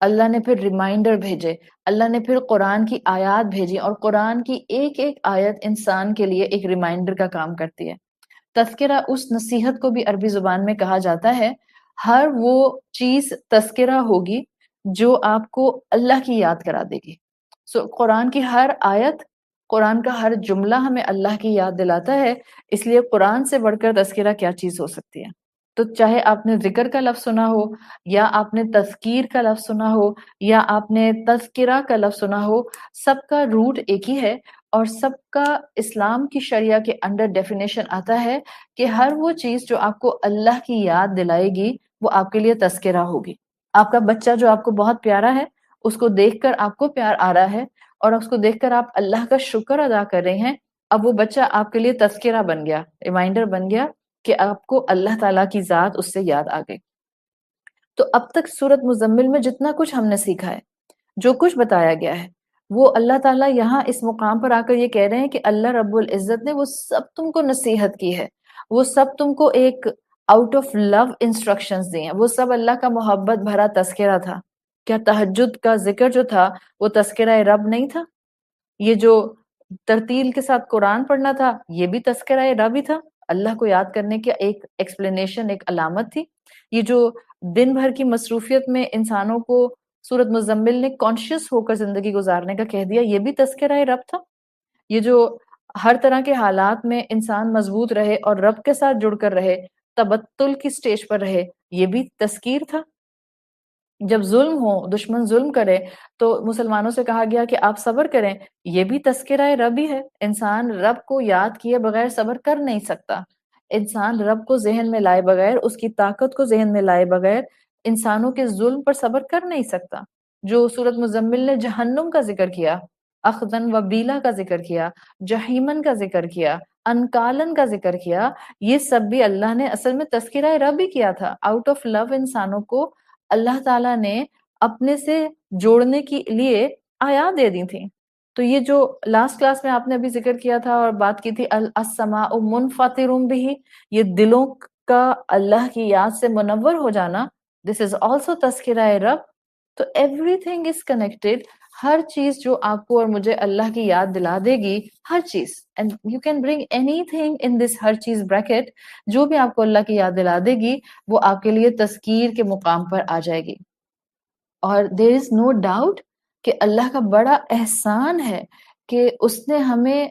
اللہ نے پھر ریمائنڈر بھیجے، اللہ نے پھر قرآن کی آیات بھیجی، اور قرآن کی ایک ایک آیت انسان کے لیے ایک ریمائنڈر کا کام کرتی ہے۔ تذکرہ اس نصیحت کو بھی عربی زبان میں کہا جاتا ہے، ہر وہ چیز تذکرہ ہوگی جو آپ کو اللہ کی یاد کرا دے گی۔ قرآن کی ہر آیت، قرآن کا ہر جملہ ہمیں اللہ کی یاد دلاتا ہے، اس لیے قرآن سے بڑھ کر تذکرہ کیا چیز ہو سکتی ہے؟ تو چاہے آپ نے ذکر کا لفظ سنا ہو، یا آپ نے تذکیر کا لفظ سنا ہو، یا آپ نے تذکرہ کا لفظ سنا ہو، سب کا روٹ ایک ہی ہے، اور سب کا اسلام کی شریعہ کے انڈر ڈیفینیشن آتا ہے کہ ہر وہ چیز جو آپ کو اللہ کی یاد دلائے گی وہ آپ کے لیے تذکرہ ہوگی۔ آپ کا بچہ جو آپ کو بہت پیارا ہے، اس کو دیکھ کر آپ کو پیار آ رہا ہے، اور اس کو دیکھ کر آپ اللہ کا شکر ادا کر رہے ہیں، اب وہ بچہ آپ کے لیے تذکرہ بن گیا، ریمائنڈر بن گیا کہ آپ کو اللہ تعالیٰ کی ذات اس سے یاد آ گئی۔ تو اب تک سورۃ مزمل میں جتنا کچھ ہم نے سیکھا ہے، جو کچھ بتایا گیا ہے، وہ اللہ تعالیٰ یہاں اس مقام پر آ کر یہ کہہ رہے ہیں کہ اللہ رب العزت نے وہ سب تم کو نصیحت کی ہے، وہ سب تم کو ایک آؤٹ آف لو انسٹرکشنز دی ہیں، وہ سب اللہ کا محبت بھرا تذکرہ تھا۔ کیا تہجد کا ذکر جو تھا وہ تذکرہ رب نہیں تھا؟ یہ جو ترتیل کے ساتھ قرآن پڑھنا تھا یہ بھی تذکرہ رب ہی تھا، اللہ کو یاد کرنے کی ایک ایکسپلینیشن، ایک علامت تھی۔ یہ جو دن بھر کی مصروفیت میں انسانوں کو سورۃ مزمل نے کانشیس ہو کر زندگی گزارنے کا کہہ دیا، یہ بھی تذکرہ رب تھا۔ یہ جو ہر طرح کے حالات میں انسان مضبوط رہے اور رب کے ساتھ جڑ کر رہے، تبتل کی سٹیج پر رہے، یہ بھی تذکیر تھا۔ جب ظلم ہو، دشمن ظلم کرے، تو مسلمانوں سے کہا گیا کہ آپ صبر کریں، یہ بھی تذکرہ رب ہی ہے۔ انسان رب کو یاد کیے بغیر صبر کر نہیں سکتا، انسان رب کو ذہن میں لائے بغیر، اس کی طاقت کو ذہن میں لائے بغیر انسانوں کے ظلم پر صبر کر نہیں سکتا۔ جو سورۃ مزمل نے جہنم کا ذکر کیا، اخذن و بیلا کا ذکر کیا، جہیمن کا ذکر کیا، انکالن کا ذکر کیا، یہ سب بھی اللہ نے اصل میں تذکرہ رب ہی کیا تھا۔ آؤٹ آف لو انسانوں کو اللہ تعالیٰ نے اپنے سے جوڑنے کے لیے آیات دے دی تھیں۔ تو یہ جو لاسٹ کلاس میں آپ نے ابھی ذکر کیا تھا اور بات کی تھی السماء منفطر بہ، یہ دلوں کا اللہ کی یاد سے منور ہو جانا، دس از آلسو تذکرہ رب۔ تو ایوری تھنگ از کنیکٹڈ، ہر چیز جو آپ کو اور مجھے اللہ کی یاد دلا دے گی، ہر چیز، and you can bring any thing in this ہر چیز بریکٹ، جو بھی آپ کو اللہ کی یاد دلا دے گی وہ آپ کے لیے تذکیر کے مقام پر آ جائے گی۔ اور دیر از نو ڈاؤٹ کہ اللہ کا بڑا احسان ہے کہ اس نے ہمیں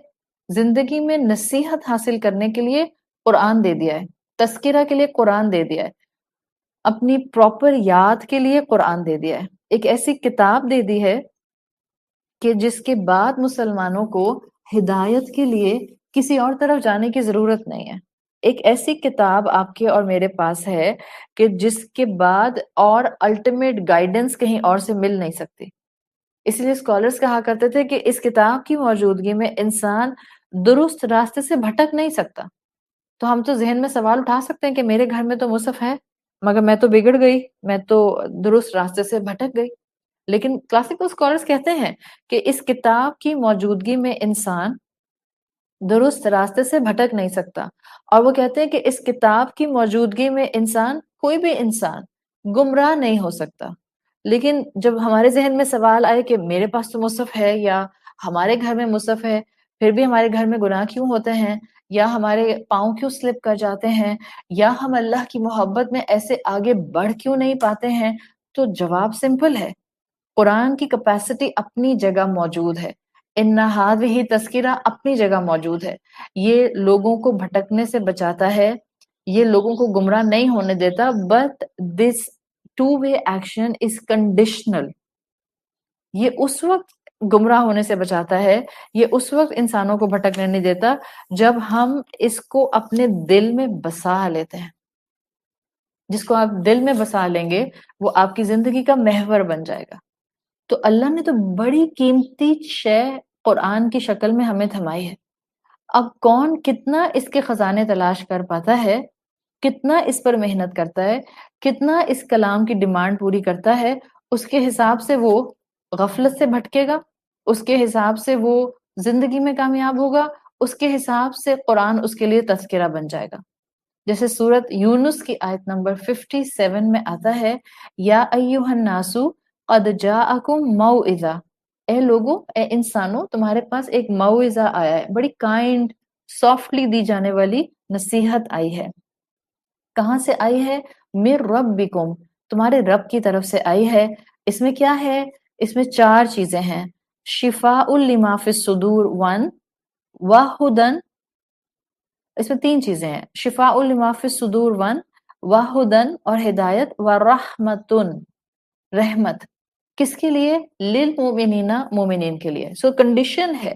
زندگی میں نصیحت حاصل کرنے کے لیے قرآن دے دیا ہے، تذکرہ کے لیے قرآن دے دیا ہے، اپنی پراپر یاد کے لیے قرآن دے دیا ہے، ایک ایسی کتاب دے دی ہے کہ جس کے بعد مسلمانوں کو ہدایت کے لیے کسی اور طرف جانے کی ضرورت نہیں ہے۔ ایک ایسی کتاب آپ کے اور میرے پاس ہے کہ جس کے بعد اور الٹیمیٹ گائیڈنس کہیں اور سے مل نہیں سکتی۔ اس لیے اسکالرز کہا کرتے تھے کہ اس کتاب کی موجودگی میں انسان درست راستے سے بھٹک نہیں سکتا۔ تو ہم تو ذہن میں سوال اٹھا سکتے ہیں کہ میرے گھر میں تو مصحف ہے مگر میں تو بگڑ گئی، میں تو درست راستے سے بھٹک گئی۔ لیکن کلاسیکل اسکالرز کہتے ہیں کہ اس کتاب کی موجودگی میں انسان درست راستے سے بھٹک نہیں سکتا، اور وہ کہتے ہیں کہ اس کتاب کی موجودگی میں انسان، کوئی بھی انسان گمراہ نہیں ہو سکتا۔ لیکن جب ہمارے ذہن میں سوال آئے کہ میرے پاس تو مصحف ہے، یا ہمارے گھر میں مصحف ہے، پھر بھی ہمارے گھر میں گناہ کیوں ہوتے ہیں، یا ہمارے پاؤں کیوں سلپ کر جاتے ہیں، یا ہم اللہ کی محبت میں ایسے آگے بڑھ کیوں نہیں پاتے ہیں، تو جواب سمپل ہے، قرآن کی کیپیسٹی اپنی جگہ موجود ہے، ان ہذہ تذکرہ اپنی جگہ موجود ہے، یہ لوگوں کو بھٹکنے سے بچاتا ہے، یہ لوگوں کو گمراہ نہیں ہونے دیتا، but this two way action is conditional. یہ اس وقت گمراہ ہونے سے بچاتا ہے، یہ اس وقت انسانوں کو بھٹکنے نہیں دیتا جب ہم اس کو اپنے دل میں بسا لیتے ہیں۔ جس کو آپ دل میں بسا لیں گے وہ آپ کی زندگی کا محور بن جائے گا۔ تو اللہ نے تو بڑی قیمتی شے قرآن کی شکل میں ہمیں تھمائی ہے۔ اب کون کتنا اس کے خزانے تلاش کر پاتا ہے، کتنا اس پر محنت کرتا ہے، کتنا اس کلام کی ڈیمانڈ پوری کرتا ہے، اس کے حساب سے وہ غفلت سے بھٹکے گا، اس کے حساب سے وہ زندگی میں کامیاب ہوگا، اس کے حساب سے قرآن اس کے لیے تذکرہ بن جائے گا۔ جیسے سورت یونس کی آیت نمبر 57 میں آتا ہے، یا ایھا الناس قد جاءکم موعظہ، اے لوگوں، اے انسانوں، تمہارے پاس ایک موعظہ آیا ہے، بڑی کائنڈ سافٹلی دی جانے والی نصیحت آئی ہے۔ کہاں سے آئی ہے؟ من ربکم، تمہارے رب کی طرف سے آئی ہے۔ اس میں کیا ہے؟ اس میں 4 چیزیں ہیں۔ شفاء لما فی الصدور 1، وہدن، اس میں 3 چیزیں ہیں، شفاء لما فی الصدور 1، وہدن اور ہدایت، ورحمتن، رحمت، کس کے لیے؟ للمؤمنین، مومنین کے لیے۔ سو کنڈیشن ہے،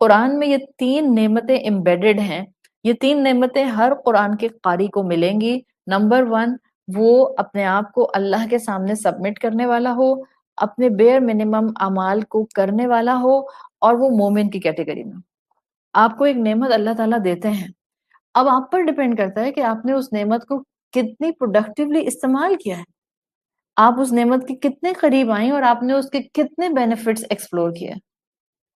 قرآن میں یہ 3 نعمتیں امبیڈڈ ہیں، یہ 3 نعمتیں ہر قرآن کے قاری کو ملیں گی۔ نمبر 1، وہ اپنے آپ کو اللہ کے سامنے سبمٹ کرنے والا ہو، اپنے بیئر منیمم اعمال کو کرنے والا ہو، اور وہ مومن کی کیٹیگری میں۔ آپ کو ایک نعمت اللہ تعالیٰ دیتے ہیں، اب آپ پر ڈیپینڈ کرتا ہے کہ آپ نے اس نعمت کو کتنی پروڈکٹیولی استعمال کیا ہے، آپ اس نعمت کے کتنے قریب آئیں اور آپ نے اس کے کتنے بینیفٹس ایکسپلور کیے۔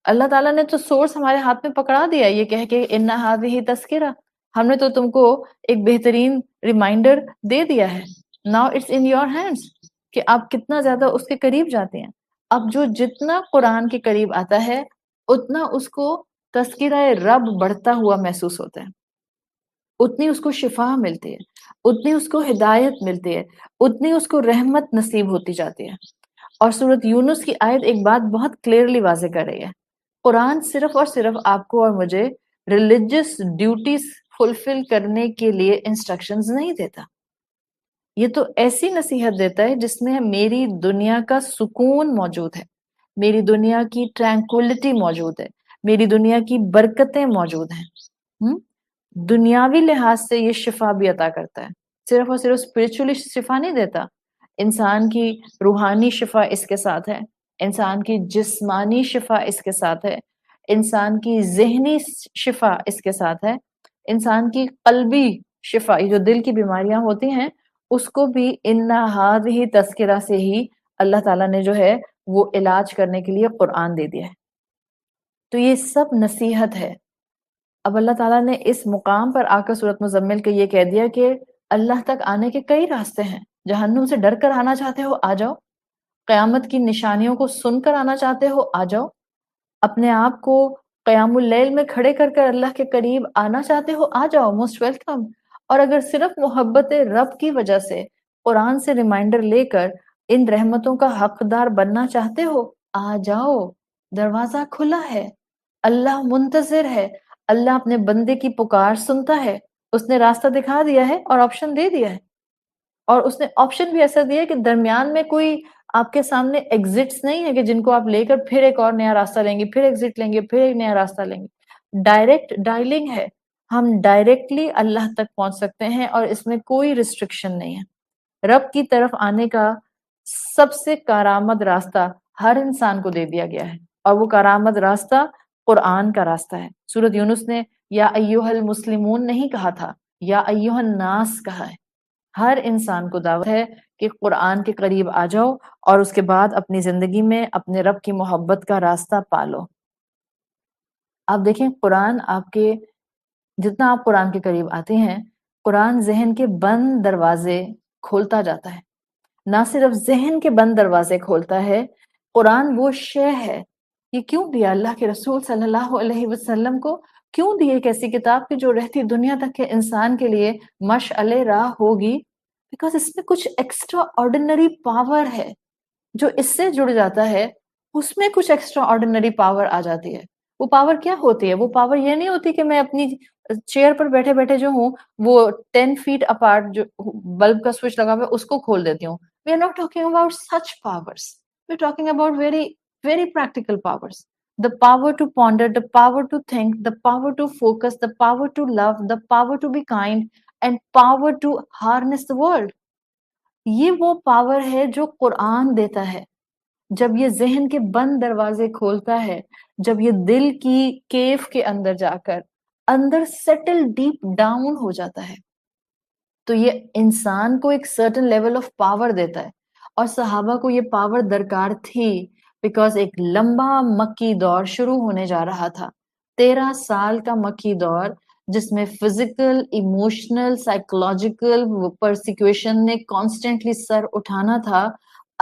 اللہ تعالیٰ نے تو سورس ہمارے ہاتھ میں پکڑا دیا، یہ کہہ کے ان ھذہ تذکرہ، ہم نے تو تم کو ایک بہترین ریمائنڈر دے دیا ہے، now it's in your hands کہ آپ کتنا زیادہ اس کے قریب جاتے ہیں۔ اب جو جتنا قرآن کے قریب آتا ہے اتنا اس کو تذکرہ رب بڑھتا ہوا محسوس ہوتا ہے، اتنی اس کو شفا ملتی ہے، اتنی اس کو ہدایت ملتی ہے، اتنی اس کو رحمت نصیب ہوتی جاتی ہے۔ اور سورۃ یونس کی آیت ایک بات بہت کلیئرلی واضح کر رہی ہے، قرآن صرف اور صرف آپ کو اور مجھے ریلیجس ڈیوٹیز فلفل کرنے کے لیے انسٹرکشنز نہیں دیتا، یہ تو ایسی نصیحت دیتا ہے جس میں میری دنیا کا سکون موجود ہے، میری دنیا کی ٹرینکولیٹی موجود ہے، میری دنیا کی برکتیں موجود ہیں۔ دنیاوی لحاظ سے یہ شفا بھی عطا کرتا ہے، صرف اور صرف اسپرچولی شفا نہیں دیتا، انسان کی روحانی شفا اس کے ساتھ ہے، انسان کی جسمانی شفا اس کے ساتھ ہے، انسان کی ذہنی شفا اس کے ساتھ ہے، انسان کی قلبی شفا، جو دل کی بیماریاں ہوتی ہیں اس کو بھی ان ھذہ تذکرہ سے ہی اللہ تعالیٰ نے جو ہے وہ علاج کرنے کے لیے قرآن دے دیا ہے۔ تو یہ سب نصیحت ہے۔ اب اللہ تعالیٰ نے اس مقام پر آ کر سورۃ مزمل کے یہ کہہ دیا کہ اللہ تک آنے کے کئی راستے ہیں، جہنم سے ڈر کر آنا چاہتے ہو آ جاؤ، قیامت کی نشانیوں کو سن کر آنا چاہتے ہو آ جاؤ، اپنے آپ کو قیام اللیل میں کھڑے کر کر اللہ کے قریب آنا چاہتے ہو آ جاؤ، موسٹ ویلکم۔ اور اگر صرف محبت رب کی وجہ سے قرآن سے ریمائنڈر لے کر ان رحمتوں کا حقدار بننا چاہتے ہو آ جاؤ، دروازہ کھلا ہے، اللہ منتظر ہے، اللہ اپنے بندے کی پکار سنتا ہے، اس نے راستہ دکھا دیا ہے اور آپشن دے دیا ہے، اور اس نے آپشن بھی ایسا دیا ہے کہ درمیان میں کوئی آپ کے سامنے ایگزٹس نہیں ہے کہ جن کو آپ لے کر پھر ایک اور نیا راستہ لیں گے، پھر ایگزٹ لیں گے، پھر ایک نیا راستہ لیں گے، ڈائریکٹ ڈائلنگ ہے، ہم ڈائریکٹلی اللہ تک پہنچ سکتے ہیں اور اس میں کوئی ریسٹرکشن نہیں ہے۔ رب کی طرف آنے کا سب سے کارآمد راستہ ہر انسان کو دے دیا گیا ہے، اور وہ کارآمد راستہ قرآن کا راستہ ہے۔ سورۃ یونس نے یا ایھا المسلمون نہیں کہا تھا، یا ایھا الناس کہا ہے، ہر انسان کو دعوت ہے کہ قرآن کے قریب آ جاؤ اور اس کے بعد اپنی زندگی میں اپنے رب کی محبت کا راستہ پالو۔ آپ دیکھیں قرآن آپ کے جتنا آپ قرآن کے قریب آتے ہیں، قرآن ذہن کے بند دروازے کھولتا جاتا ہے، نہ صرف ذہن کے بند دروازے کھولتا ہے، قرآن وہ شے ہے، یہ کیوں دیا اللہ کے رسول صلی اللہ علیہ وسلم کو، کیوں دی ایک ایسی کتاب کی جو رہتی دنیا تک کے انسان کے لیے مشعل راہ ہوگی، بیکاز اس میں کچھ ایکسٹرا آرڈینری پاور ہے، جو اس سے جڑ جاتا ہے اس میں کچھ ایکسٹرا آرڈینری پاور آ جاتی ہے۔ وہ پاور کیا ہوتی ہے؟ وہ پاور یہ نہیں ہوتی کہ میں اپنی چیئر پر بیٹھے بیٹھے جو ہوں وہ 10 feet اپارٹ جو بلب کا سوئچ لگا ہوا ہے اس کو کھول دیتی ہوں۔ We are not talking about such powers. We are talking about very, very practical powers. The power to ponder, the power to think, the power to focus, the power to love, the power to be kind, and power to harness the world. یہ وہ power ہے جو قرآن دیتا ہے، جب یہ ذہن کے بند دروازے کھولتا ہے، جب یہ دل کی کیف کے اندر جا کر اندر سیٹل ڈیپ ڈاؤن ہو جاتا ہے، تو یہ انسان کو ایک سرٹن لیول آف پاور دیتا ہے۔ اور صحابہ کو یہ پاور درکار تھی، بیکاز ایک لمبا مکی دور شروع ہونے جا رہا تھا، 13 سال کا مکی دور، جس میں فزیکل، ایموشنل، سائیکولوجیکل پرسیکیوشن نے کانسٹنٹلی سر اٹھانا تھا۔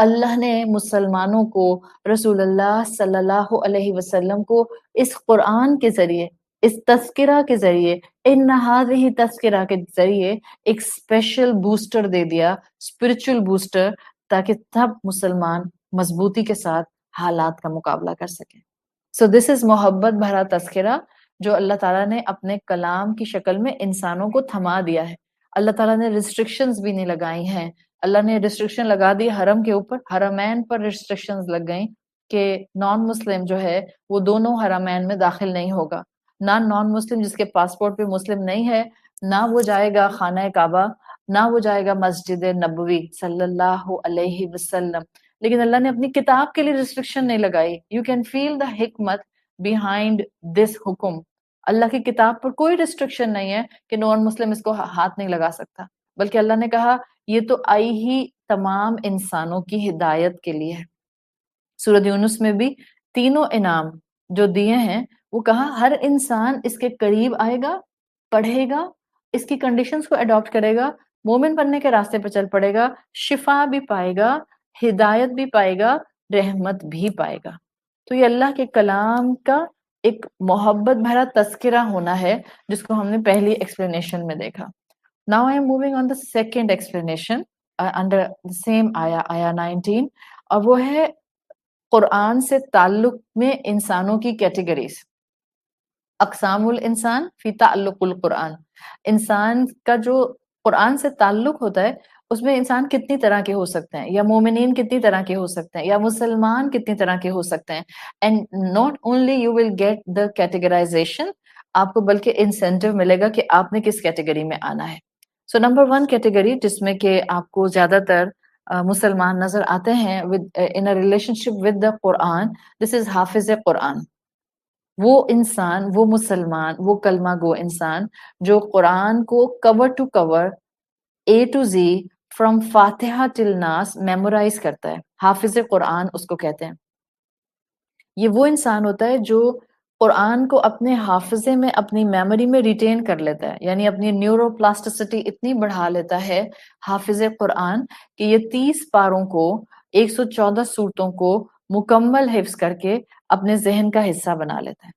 اللہ نے مسلمانوں کو رسول اللہ صلی اللہ علیہ وسلم کو اس قرآن کے ذریعے، اس تذکرہ کے ذریعے، ان ہذہ تذکرہ کے ذریعے ایک اسپیشل بوسٹر دے دیا، اسپرچل بوسٹر، تاکہ تب مسلمان مضبوطی کے ساتھ حالات کا مقابلہ کر سکیں. سو دس از محبت بھرا تذکرہ جو اللہ تعالیٰ نے اپنے کلام کی شکل میں انسانوں کو تھما دیا ہے. اللہ تعالیٰ نے ریسٹرکشنز بھی نہیں لگائی ہیں. اللہ نے ریسٹرکشن لگا دی حرم کے اوپر، حرمین پر ریسٹرکشنز لگ گئیں کہ نان مسلم جو ہے وہ دونوں حرمین میں داخل نہیں ہوگا. نان مسلم جس کے پاسپورٹ پہ مسلم نہیں ہے، نہ وہ جائے گا خانہ کعبہ، نہ وہ جائے گا مسجد نبوی صلی اللہ علیہ وسلم. لیکن اللہ نے اپنی کتاب کے لیے ریسٹرکشن نہیں لگائی. یو کین فیل دا حکمت بیہائنڈ دس حکم. اللہ کی کتاب پر کوئی ریسٹرکشن نہیں ہے کہ نان مسلم اس کو ہاتھ نہیں لگا سکتا، بلکہ اللہ نے کہا یہ تو آئی ہی تمام انسانوں کی ہدایت کے لیے ہے. سورۃ یونس میں بھی تینوں انعام جو دیے ہیں وہ کہا ہر انسان اس کے قریب آئے گا، پڑھے گا، اس کی کنڈیشنز کو اڈاپٹ کرے گا، مومن بننے کے راستے پہ چل پڑے گا، شفا بھی پائے گا، ہدایت بھی پائے گا، رحمت بھی پائے گا. تو یہ اللہ کے کلام کا ایک محبت بھرا تذکرہ ہونا ہے جس کو ہم نے پہلی ایکسپلینیشن میں دیکھا. Now I am moving on the second explanation under the same آیا 19، اور وہ ہے قرآن سے تعلق میں انسانوں کی کیٹیگریز. اقسام الانسان فی تعلق القرآن. انسان کا جو قرآن سے تعلق ہوتا ہے اس میں انسان کتنی طرح کے ہو سکتے ہیں، یا مومنین کتنی طرح کے ہو سکتے ہیں، یا مسلمان کتنی طرح کے ہو سکتے ہیں. And not only you will get the categorization, آپ کو بلکہ انسینٹیو ملے گا کہ آپ نے کس کیٹیگری میں آنا ہے. سو نمبر 1 کیٹیگری جس میں کہ آپ کو زیادہ تر مسلمان نظر آتے ہیں in relation ship with the قرآن، دس از حافظ قرآن. وہ انسان، وہ مسلمان، وہ کلمہ گو انسان جو قرآن کو cover to cover, A to Z, from Fatiha till ناس میمورائز کرتا ہے. حافظ قرآن اس کو کہتے ہیں. یہ وہ انسان ہوتا ہے جو قرآن کو اپنے حافظے میں، اپنی میموری میں ریٹین کر لیتا ہے، یعنی اپنی نیورو پلاسٹیسٹی اتنی بڑھا لیتا ہے حافظ قرآن کہ یہ 30 پاروں کو، 114 صورتوں کو مکمل حفظ کر کے اپنے ذہن کا حصہ بنا لیتا ہے.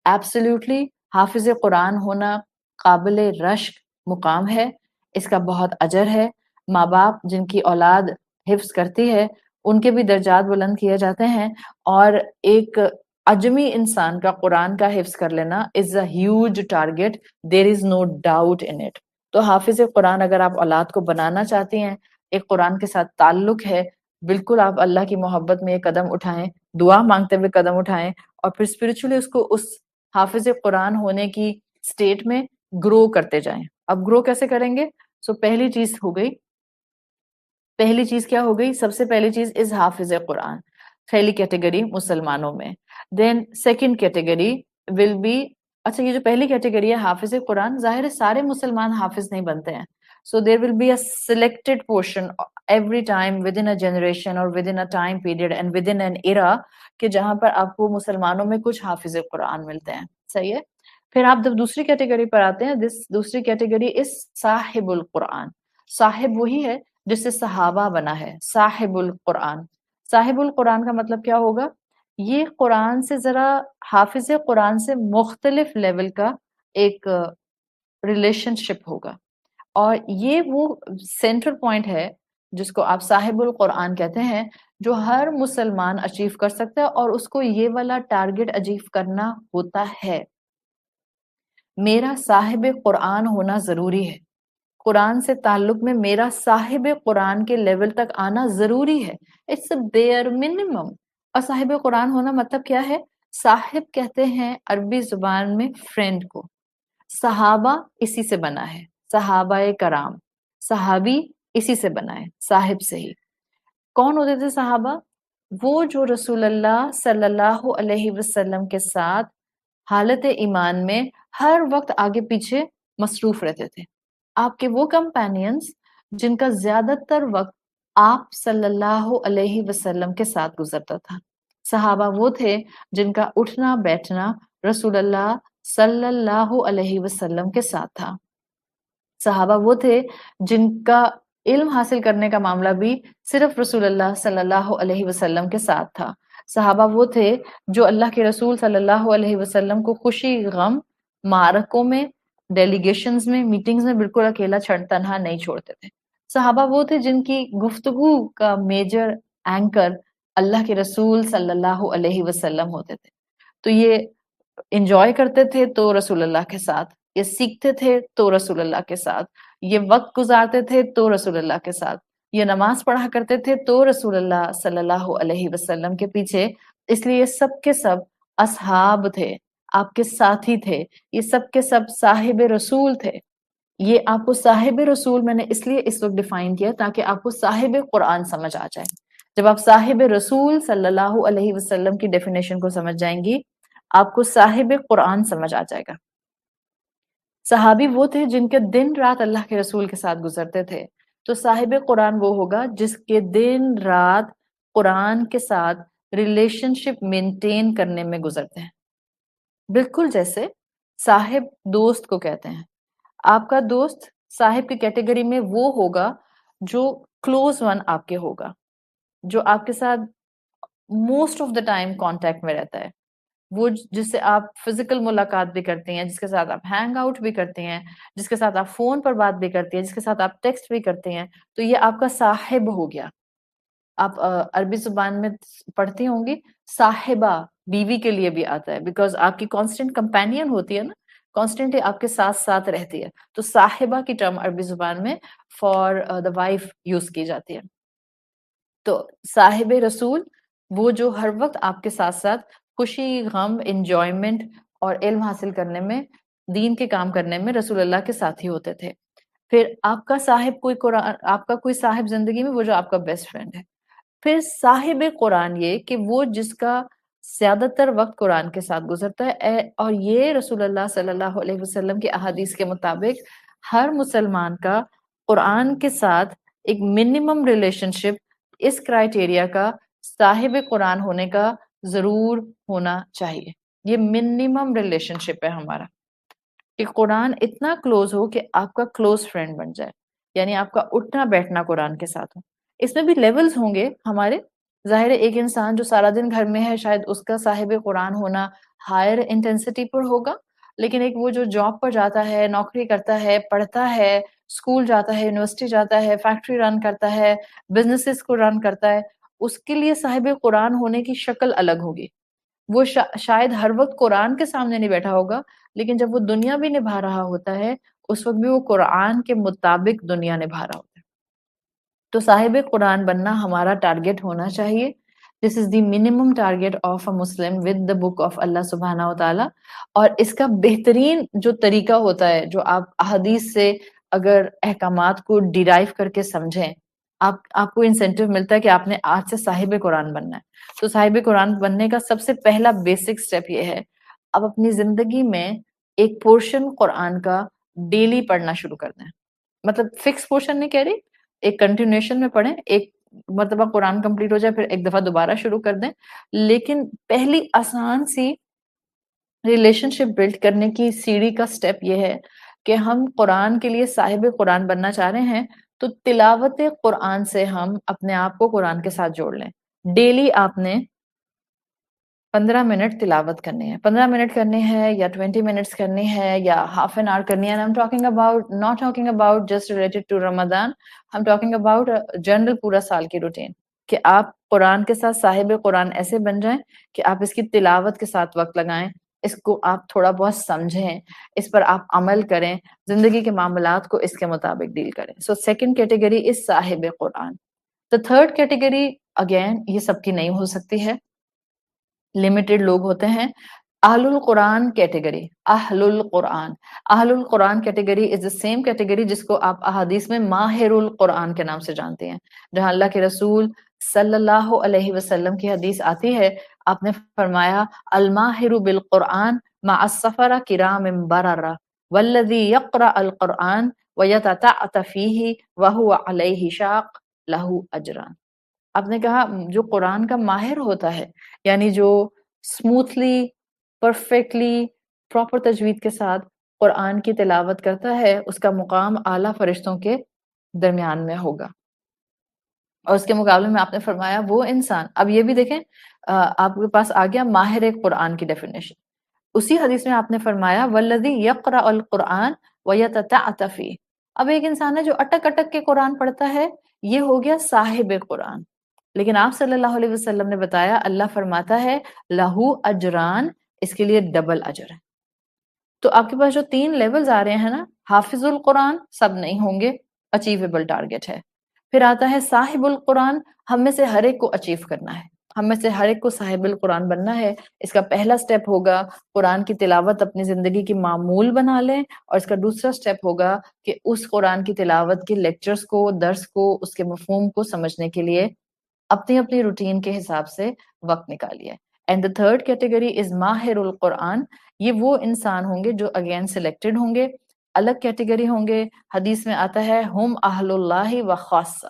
ایبسلیوٹلی حافظ قرآن ہونا قابل رشک مقام ہے، اس کا بہت اجر ہے. ماں باپ جن کی اولاد حفظ کرتی ہے ان کے بھی درجات بلند کیے جاتے ہیں، اور ایک عجمی انسان کا قرآن کا حفظ کر لینا is a huge target, there is no doubt in it. تو حافظ قرآن اگر آپ اولاد کو بنانا چاہتی ہیں، ایک قرآن کے ساتھ تعلق ہے، بالکل آپ اللہ کی محبت میں یہ قدم اٹھائیں، دعا مانگتے ہوئے قدم اٹھائیں، اور پھر اسپرچولی اس کو اس حافظ قرآن ہونے کی اسٹیٹ میں گرو کرتے جائیں. اب گرو کیسے کریں گے؟ سو پہلی چیز ہو گئی، پہلی چیز کیا ہو گئی؟ سب سے پہلی چیز از حافظ قرآن، پہلی کیٹیگری مسلمانوں میں. Then second category will be, اچھا یہ جو پہلی کیٹیگری ہے حافظ قرآن، ظاہر ہے سارے مسلمان حافظ نہیں بنتے ہیں. So there will be a selected portion every time within a generation or within a time period and within an era کہ جہاں پر آپ کو مسلمانوں میں کچھ حافظ قرآن ملتے ہیں. صحیح ہے. پھر آپ جب دوسری کیٹیگری پر آتے ہیں، دوسری کیٹیگری اس صاحب القرآن. صاحب وہی ہے جس سے صحابہ بنا ہے. صاحب القرآن، صاحب القرآن کا مطلب کیا ہوگا؟ یہ قرآن سے ذرا، حافظ قرآن سے مختلف لیول کا ایک ریلیشن شپ ہوگا، اور یہ وہ سینٹرل پوائنٹ ہے جس کو آپ صاحب القرآن کہتے ہیں، جو ہر مسلمان اچیو کر سکتا ہے، اور اس کو یہ والا ٹارگٹ اچیو کرنا ہوتا ہے. میرا صاحب قرآن ہونا ضروری ہے، قرآن سے تعلق میں میرا صاحب قرآن کے لیول تک آنا ضروری ہے. It's bare minimum. اور صاحب قرآن ہونا مطلب کیا ہے؟ صاحب کہتے ہیں عربی زبان میں فرینڈ کو. صحابہ اسی سے بنا ہے، صحابہ کرام. صحابی اسی سے بنا ہے، صاحب سے ہی. کون ہوتے تھے صحابہ؟ وہ جو رسول اللہ صلی اللہ علیہ وسلم کے ساتھ حالت ایمان میں ہر وقت آگے پیچھے مصروف رہتے تھے. آپ کے وہ کمپینینز جن کا زیادہ تر وقت آپ صلی اللہ علیہ وسلم کے ساتھ گزرتا تھا. صحابہ وہ تھے جن کا اٹھنا بیٹھنا رسول اللہ صلی اللہ علیہ وسلم کے ساتھ تھا. صحابہ وہ تھے جن کا علم حاصل کرنے کا معاملہ بھی صرف رسول اللہ صلی اللہ علیہ وسلم کے ساتھ تھا. صحابہ وہ تھے جو اللہ کے رسول صلی اللہ علیہ وسلم کو خوشی غم معرکوں میں ڈیلیگیشنز میں میٹنگز میں بالکل اکیلا تنہا نہیں چھوڑتے تھے. صحابہ وہ تھے جن کی گفتگو کا میجر اینکر اللہ کے رسول صلی اللہ علیہ وسلم ہوتے تھے. تو یہ انجوائے کرتے تھے تو رسول اللہ کے ساتھ، یہ سیکھتے تھے تو رسول اللہ کے ساتھ، یہ وقت گزارتے تھے تو رسول اللہ کے ساتھ، یہ نماز پڑھا کرتے تھے تو رسول اللہ صلی اللہ علیہ وسلم کے پیچھے. اس لیے یہ سب کے سب اصحاب تھے، آپ کے ساتھی تھے، یہ سب کے سب صاحب رسول تھے. یہ آپ کو صاحب رسول میں نے اس لیے اس وقت ڈیفائن کیا تاکہ آپ کو صاحب قرآن سمجھ آ جائے. جب آپ صاحب رسول صلی اللہ علیہ وسلم کی ڈیفینیشن کو سمجھ جائیں گی آپ کو صاحب قرآن سمجھ آ جائے گا. صحابی وہ تھے جن کے دن رات اللہ کے رسول کے ساتھ گزرتے تھے. تو صاحب قرآن وہ ہوگا جس کے دن رات قرآن کے ساتھ ریلیشن شپ مینٹین کرنے میں گزرتے ہیں. بالکل جیسے صاحب دوست کو کہتے ہیں. آپ کا دوست صاحب کی کیٹیگری میں وہ ہوگا جو کلوز ون آپ کے ہوگا، جو آپ کے ساتھ most of the time contact میں رہتا ہے، وہ جس سے آپ فزیکل ملاقات بھی کرتے ہیں، جس کے ساتھ آپ ہینگ آؤٹ بھی کرتے ہیں، جس کے ساتھ آپ فون پر بات بھی کرتے ہیں، جس کے ساتھ آپ ٹیکسٹ بھی کرتے ہیں. تو یہ آپ کا صاحب ہو گیا. آپ عربی زبان میں پڑھتی ہوں گی صاحبہ بیوی کے لیے بھی آتا ہے، بیکاز آپ کی کانسٹنٹ کمپینین ہوتی ہے نا، کانسٹنٹلی آپ کے ساتھ ساتھ رہتی ہے. تو صاحبہ کی ٹرم عربی زبان میں فار دا وائف یوز کی جاتی ہے. تو صاحب رسول وہ جو ہر وقت آپ کے ساتھ ساتھ خوشی غم انجوائمنٹ اور علم حاصل کرنے میں دین کے کام کرنے میں رسول اللہ کے ساتھی ہوتے تھے. پھر آپ کا صاحب کوئی قرآن، آپ کا کوئی صاحب زندگی میں وہ جو آپ کا بیسٹ فرینڈ ہے. پھر صاحب قرآن یہ کہ وہ جس کا زیادہ تر وقت قرآن کے ساتھ گزرتا ہے. اور یہ رسول اللہ صلی اللہ علیہ وسلم کی احادیث کے مطابق ہر مسلمان کا قرآن کے ساتھ ایک منیمم ریلیشن شپ اس کرائٹیریا کا صاحب قرآن ہونے کا ضرور ہونا چاہیے. یہ منیمم ریلیشن شپ ہے ہمارا کہ قرآن اتنا کلوز ہو کہ آپ کا کلوز فرینڈ بن جائے، یعنی آپ کا اٹھنا بیٹھنا قرآن کے ساتھ ہو. اس میں بھی لیولز ہوں گے ہمارے. ظاہر ہے ایک انسان جو سارا دن گھر میں ہے شاید اس کا صاحب قرآن ہونا ہائر انٹینسٹی پر ہوگا، لیکن ایک وہ جو جاب پر جاتا ہے، نوکری کرتا ہے، پڑھتا ہے، اسکول جاتا ہے، یونیورسٹی جاتا ہے، فیکٹری رن کرتا ہے، بزنسز کو رن کرتا ہے، اس کے لیے صاحب قرآن ہونے کی شکل الگ ہوگی. وہ شاید ہر وقت قرآن کے سامنے نہیں بیٹھا ہوگا، لیکن جب وہ دنیا بھی نبھا رہا ہوتا ہے اس وقت بھی وہ قرآن کے مطابق دنیا نبھا رہا ہوتا ہے. تو صاحب قرآن بننا ہمارا ٹارگیٹ ہونا چاہیے. This is the minimum target of a Muslim with the book of اللہ سبحانہ و تعالیٰ. اور اس کا بہترین جو طریقہ ہوتا ہے جو آپ احادیث سے اگر احکامات کو ڈیرائیو کر کے سمجھیں، آپ کو انسینٹیو ملتا ہے کہ آپ نے آج سے صاحب قرآن بننا ہے. تو صاحب قرآن بننے کا سب سے پہلا بیسک سٹیپ یہ ہے آپ اپنی زندگی میں ایک پورشن قرآن کا ڈیلی پڑھنا شروع کر دیں. مطلب فکس پورشن نہیں کہہ رہی، ایک کنٹینیوشن میں پڑھیں، ایک مرتبہ قرآن کمپلیٹ ہو جائے پھر ایک دفعہ دوبارہ شروع کر دیں. لیکن پہلی آسان سی ریلیشن شپ بلڈ کرنے کی سیڑھی کا سٹیپ یہ ہے کہ ہم قرآن کے لیے صاحب قرآن بننا چاہ رہے ہیں تو تلاوت قرآن سے ہم اپنے آپ کو قرآن کے ساتھ جوڑ لیں. ڈیلی آپ نے 15 منٹ تلاوت کرنی ہے، 15 منٹ کرنی ہے یا 20 منٹس کرنی ہے یا ہاف این آور کرنی ہے. I'm talking about not talking about just related to Ramadan. I'm talking about general پورا سال کی روٹین کہ آپ قرآن کے ساتھ صاحب قرآن ایسے بن جائیں کہ آپ اس کی تلاوت کے ساتھ وقت لگائیں، اس کو آپ تھوڑا بہت سمجھیں، اس پر آپ عمل کریں، زندگی کے معاملات کو اس کے مطابق ڈیل کریں. سو سیکنڈ کیٹیگری از صاحب قرآن. تو تھرڈ کیٹیگری اگین یہ سب کی نہیں ہو سکتی ہے، لمیٹڈ لوگ ہوتے ہیں. اہل القرآن کیٹیگری، اہل القرآن category is the same category جس کو آپ احادیث میں ماہر القرآن کے نام سے جانتے ہیں. جہاں اللہ کے رسول صلی اللہ علیہ وسلم کی حدیث آتی ہے آپ نے فرمایا الماہر بالقرآن مع السفر کرام بررہ والذی یقرأ القرآن ویتتعت فیہ وہو علیہ شاق لہ اجران. آپ نے کہا جو قرآن کا ماہر ہوتا ہے یعنی جو اسموتھلی پرفیکٹلی پراپر تجوید کے ساتھ قرآن کی تلاوت کرتا ہے اس کا مقام اعلیٰ فرشتوں کے درمیان میں ہوگا. اور اس کے مقابلے میں آپ نے فرمایا وہ انسان. اب یہ بھی دیکھیں آپ کے پاس آ گیا ماہر قرآن کی ڈیفینیشن. اسی حدیث میں آپ نے فرمایا والذی یقرأ القرآن ویتتعت فیہ. اب ایک انسان ہے جو اٹک اٹک کے قرآن پڑھتا ہے، یہ ہو گیا صاحب قرآن. لیکن آپ صلی اللہ علیہ وسلم نے بتایا اللہ فرماتا ہے لہو اجران، اس کے لیے ڈبل اجر ہے. تو آپ کے پاس جو 3 لیولز آ رہے ہیں نا، حافظ القرآن سب نہیں ہوں گے، اچیویبل ٹارگٹ ہے. پھر آتا ہے صاحب القرآن، ہم میں سے ہر ایک کو اچیو کرنا ہے، ہم میں سے ہر ایک کو صاحب القرآن بننا ہے. اس کا پہلا سٹیپ ہوگا قرآن کی تلاوت اپنی زندگی کی معمول بنا لیں، اور اس کا دوسرا سٹیپ ہوگا کہ اس قرآن کی تلاوت کے لیکچرز کو، درس کو، اس کے مفہوم کو سمجھنے کے لیے اپنی اپنی روٹین کے حساب سے وقت نکالیے. And the third category is ماہر القرآن. یہ وہ انسان ہوں گے جو اگین سلیکٹڈ ہوں گے، الگ کیٹیگری ہوں گے. حدیث میں آتا ہے ہم اہل اللہ و خاصہ.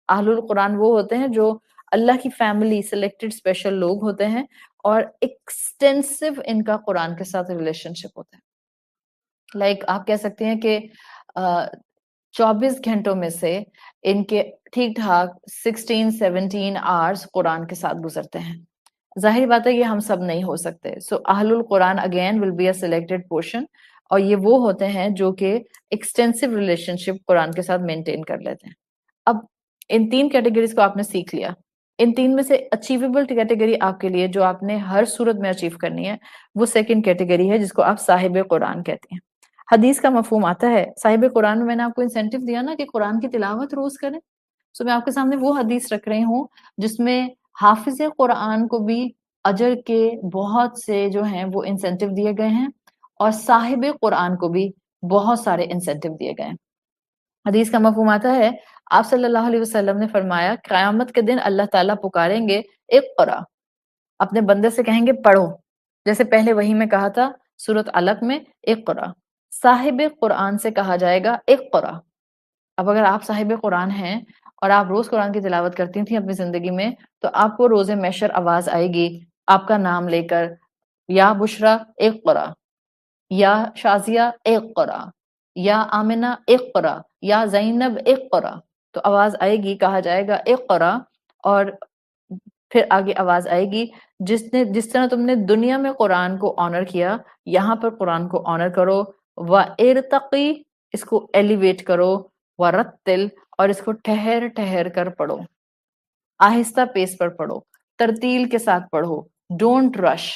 اہل القرآن وہ ہوتے ہیں جو اللہ کی فیملی، سلیکٹڈ اسپیشل لوگ ہوتے ہیں، اور ایکسٹینسو ان کا قرآن کے ساتھ ریلیشن شپ ہوتا ہے. لائک آپ کہہ سکتے ہیں کہ 24 گھنٹوں میں سے ان کے ٹھیک ٹھاک 16-17 آورس قرآن کے ساتھ گزرتے ہیں. ظاہر بات ہے یہ ہم سب نہیں ہو سکتے. سو اہل القرآن again will be a selected portion, اور یہ وہ ہوتے ہیں جو کہ ایکسٹینسو ریلیشن شپ قرآن کے ساتھ مینٹین کر لیتے ہیں. اب ان 3 کیٹیگریز کو آپ نے سیکھ لیا. ان 3 میں سے اچیویبل کیٹیگری آپ کے لیے جو آپ نے ہر صورت میں اچیو کرنی ہے، وہ سیکنڈ کیٹیگری ہے جس کو آپ صاحب قرآن کہتے ہیں. حدیث کا مفہوم آتا ہے صاحب قرآن میں نے آپ کو انسینٹیو دیا نا کہ قرآن کی تلاوت روز کریں. سو میں آپ کے سامنے وہ حدیث رکھ رہی ہوں جس میں حافظ قرآن کو بھی اجر کے بہت سے جو ہیں وہ انسینٹیو دیے گئے ہیں، اور صاحب قرآن کو بھی بہت سارے انسینٹیو دیے گئے ہیں. حدیث کا مفہوم آتا ہے آپ صلی اللہ علیہ وسلم نے فرمایا قیامت کے دن اللہ تعالیٰ پکاریں گے اقرا، اپنے بندے سے کہیں گے پڑھو. جیسے پہلے وحی میں کہا تھا سورۃ علق میں اقرا، صاحب قرآن سے کہا جائے گا اقرا. اب اگر آپ صاحب قرآن ہیں اور آپ روز قرآن کی تلاوت کرتی تھیں اپنی زندگی میں، تو آپ کو روز محشر آواز آئے گی آپ کا نام لے کر، یا بشرا اقرا، یا شازیہ اقرا، یا آمنہ اقرا، یا زینب اقرا. تو آواز آئے گی، کہا جائے گا اقرا، اور پھر آگے آواز آئے گی جس طرح تم نے دنیا میں قرآن کو آنر کیا، یہاں پر قرآن کو آنر کرو. وَارتقی، اس کو ایلیویٹ کرو. وَرتل، اور اس کو ٹھہر ٹھہر کر پڑھو، آہستہ پیس پر پڑھو، ترتیل کے ساتھ پڑھو، ڈونٹ رش.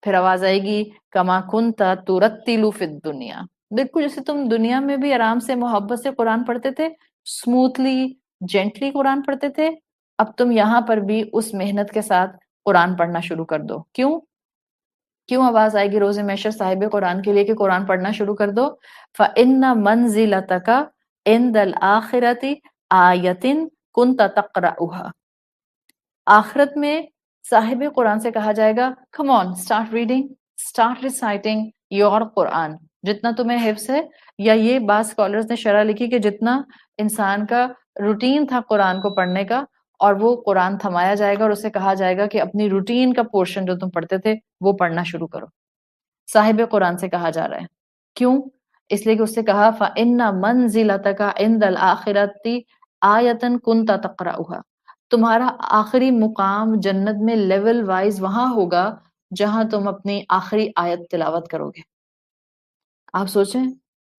پھر آواز آئے گی کما کنتا ترتیلو فی الدنیا، بالکل جیسے تم دنیا میں بھی آرام سے محبت سے قرآن پڑھتے تھے، اسموتھلی جینٹلی قرآن پڑھتے تھے، اب تم یہاں پر بھی اس محنت کے ساتھ قرآن پڑھنا شروع کر دو. کیوں آواز آئے گی روز محشر صاحب قرآن کے لیے کہ قرآن پڑھنا شروع کر دو؟ فَإِنَّ مَنزِلَتَكَ عِنْدَ الْآخِرَةِ آیَةٍ كُنْتَ تَقْرَؤُهَا. آخرت میں صاحب قرآن سے کہا جائے گا come on start reading, start reciting your قرآن. جتنا تمہیں حفظ ہے، یا یہ بعض اسکالرز نے شرح لکھی کہ جتنا انسان کا روٹین تھا قرآن کو پڑھنے کا، اور وہ قرآن تھمایا جائے گا اور اسے کہا جائے گا کہ اپنی روٹین کا پورشن جو تم پڑھتے تھے وہ پڑھنا شروع کرو. صاحب قرآن سے کہا جا رہا ہے. کیوں؟ اس لیے کہ اس سے کہا فَإِنَّ مَنزِلَتَكَ عِنْدَ الْآخِرَةِ آیَةً كُنْتَ تَقْرَؤُهَا. تمہارا آخری مقام جنت میں لیول وائز وہاں ہوگا جہاں تم اپنی آخری آیت تلاوت کرو گے. آپ سوچیں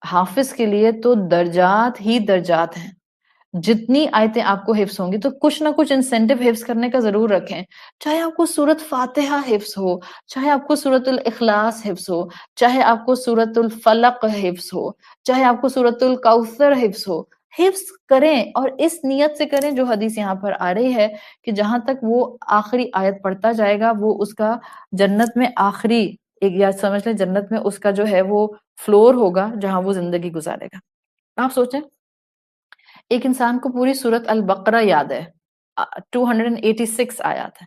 حافظ کے لیے تو درجات ہی درجات ہیں. جتنی آیتیں آپ کو حفظ ہوں گی تو کچھ نہ کچھ انسینٹیو حفظ کرنے کا ضرور رکھیں. چاہے آپ کو سورت فاتحہ حفظ ہو، چاہے آپ کو سورت الاخلاص حفظ ہو، چاہے آپ کو سورت الفلق حفظ ہو، چاہے آپ کو سورت الکوثر حفظ ہو، حفظ کریں. اور اس نیت سے کریں جو حدیث یہاں پر آ رہی ہے کہ جہاں تک وہ آخری آیت پڑھتا جائے گا وہ اس کا جنت میں آخری یا سمجھ لیں جنت میں اس کا جو ہے وہ فلور ہوگا جہاں وہ زندگی گزارے گا. آپ سوچیں ایک انسان کو پوری سورت البقرہ یاد ہے، 286 آیات ہے،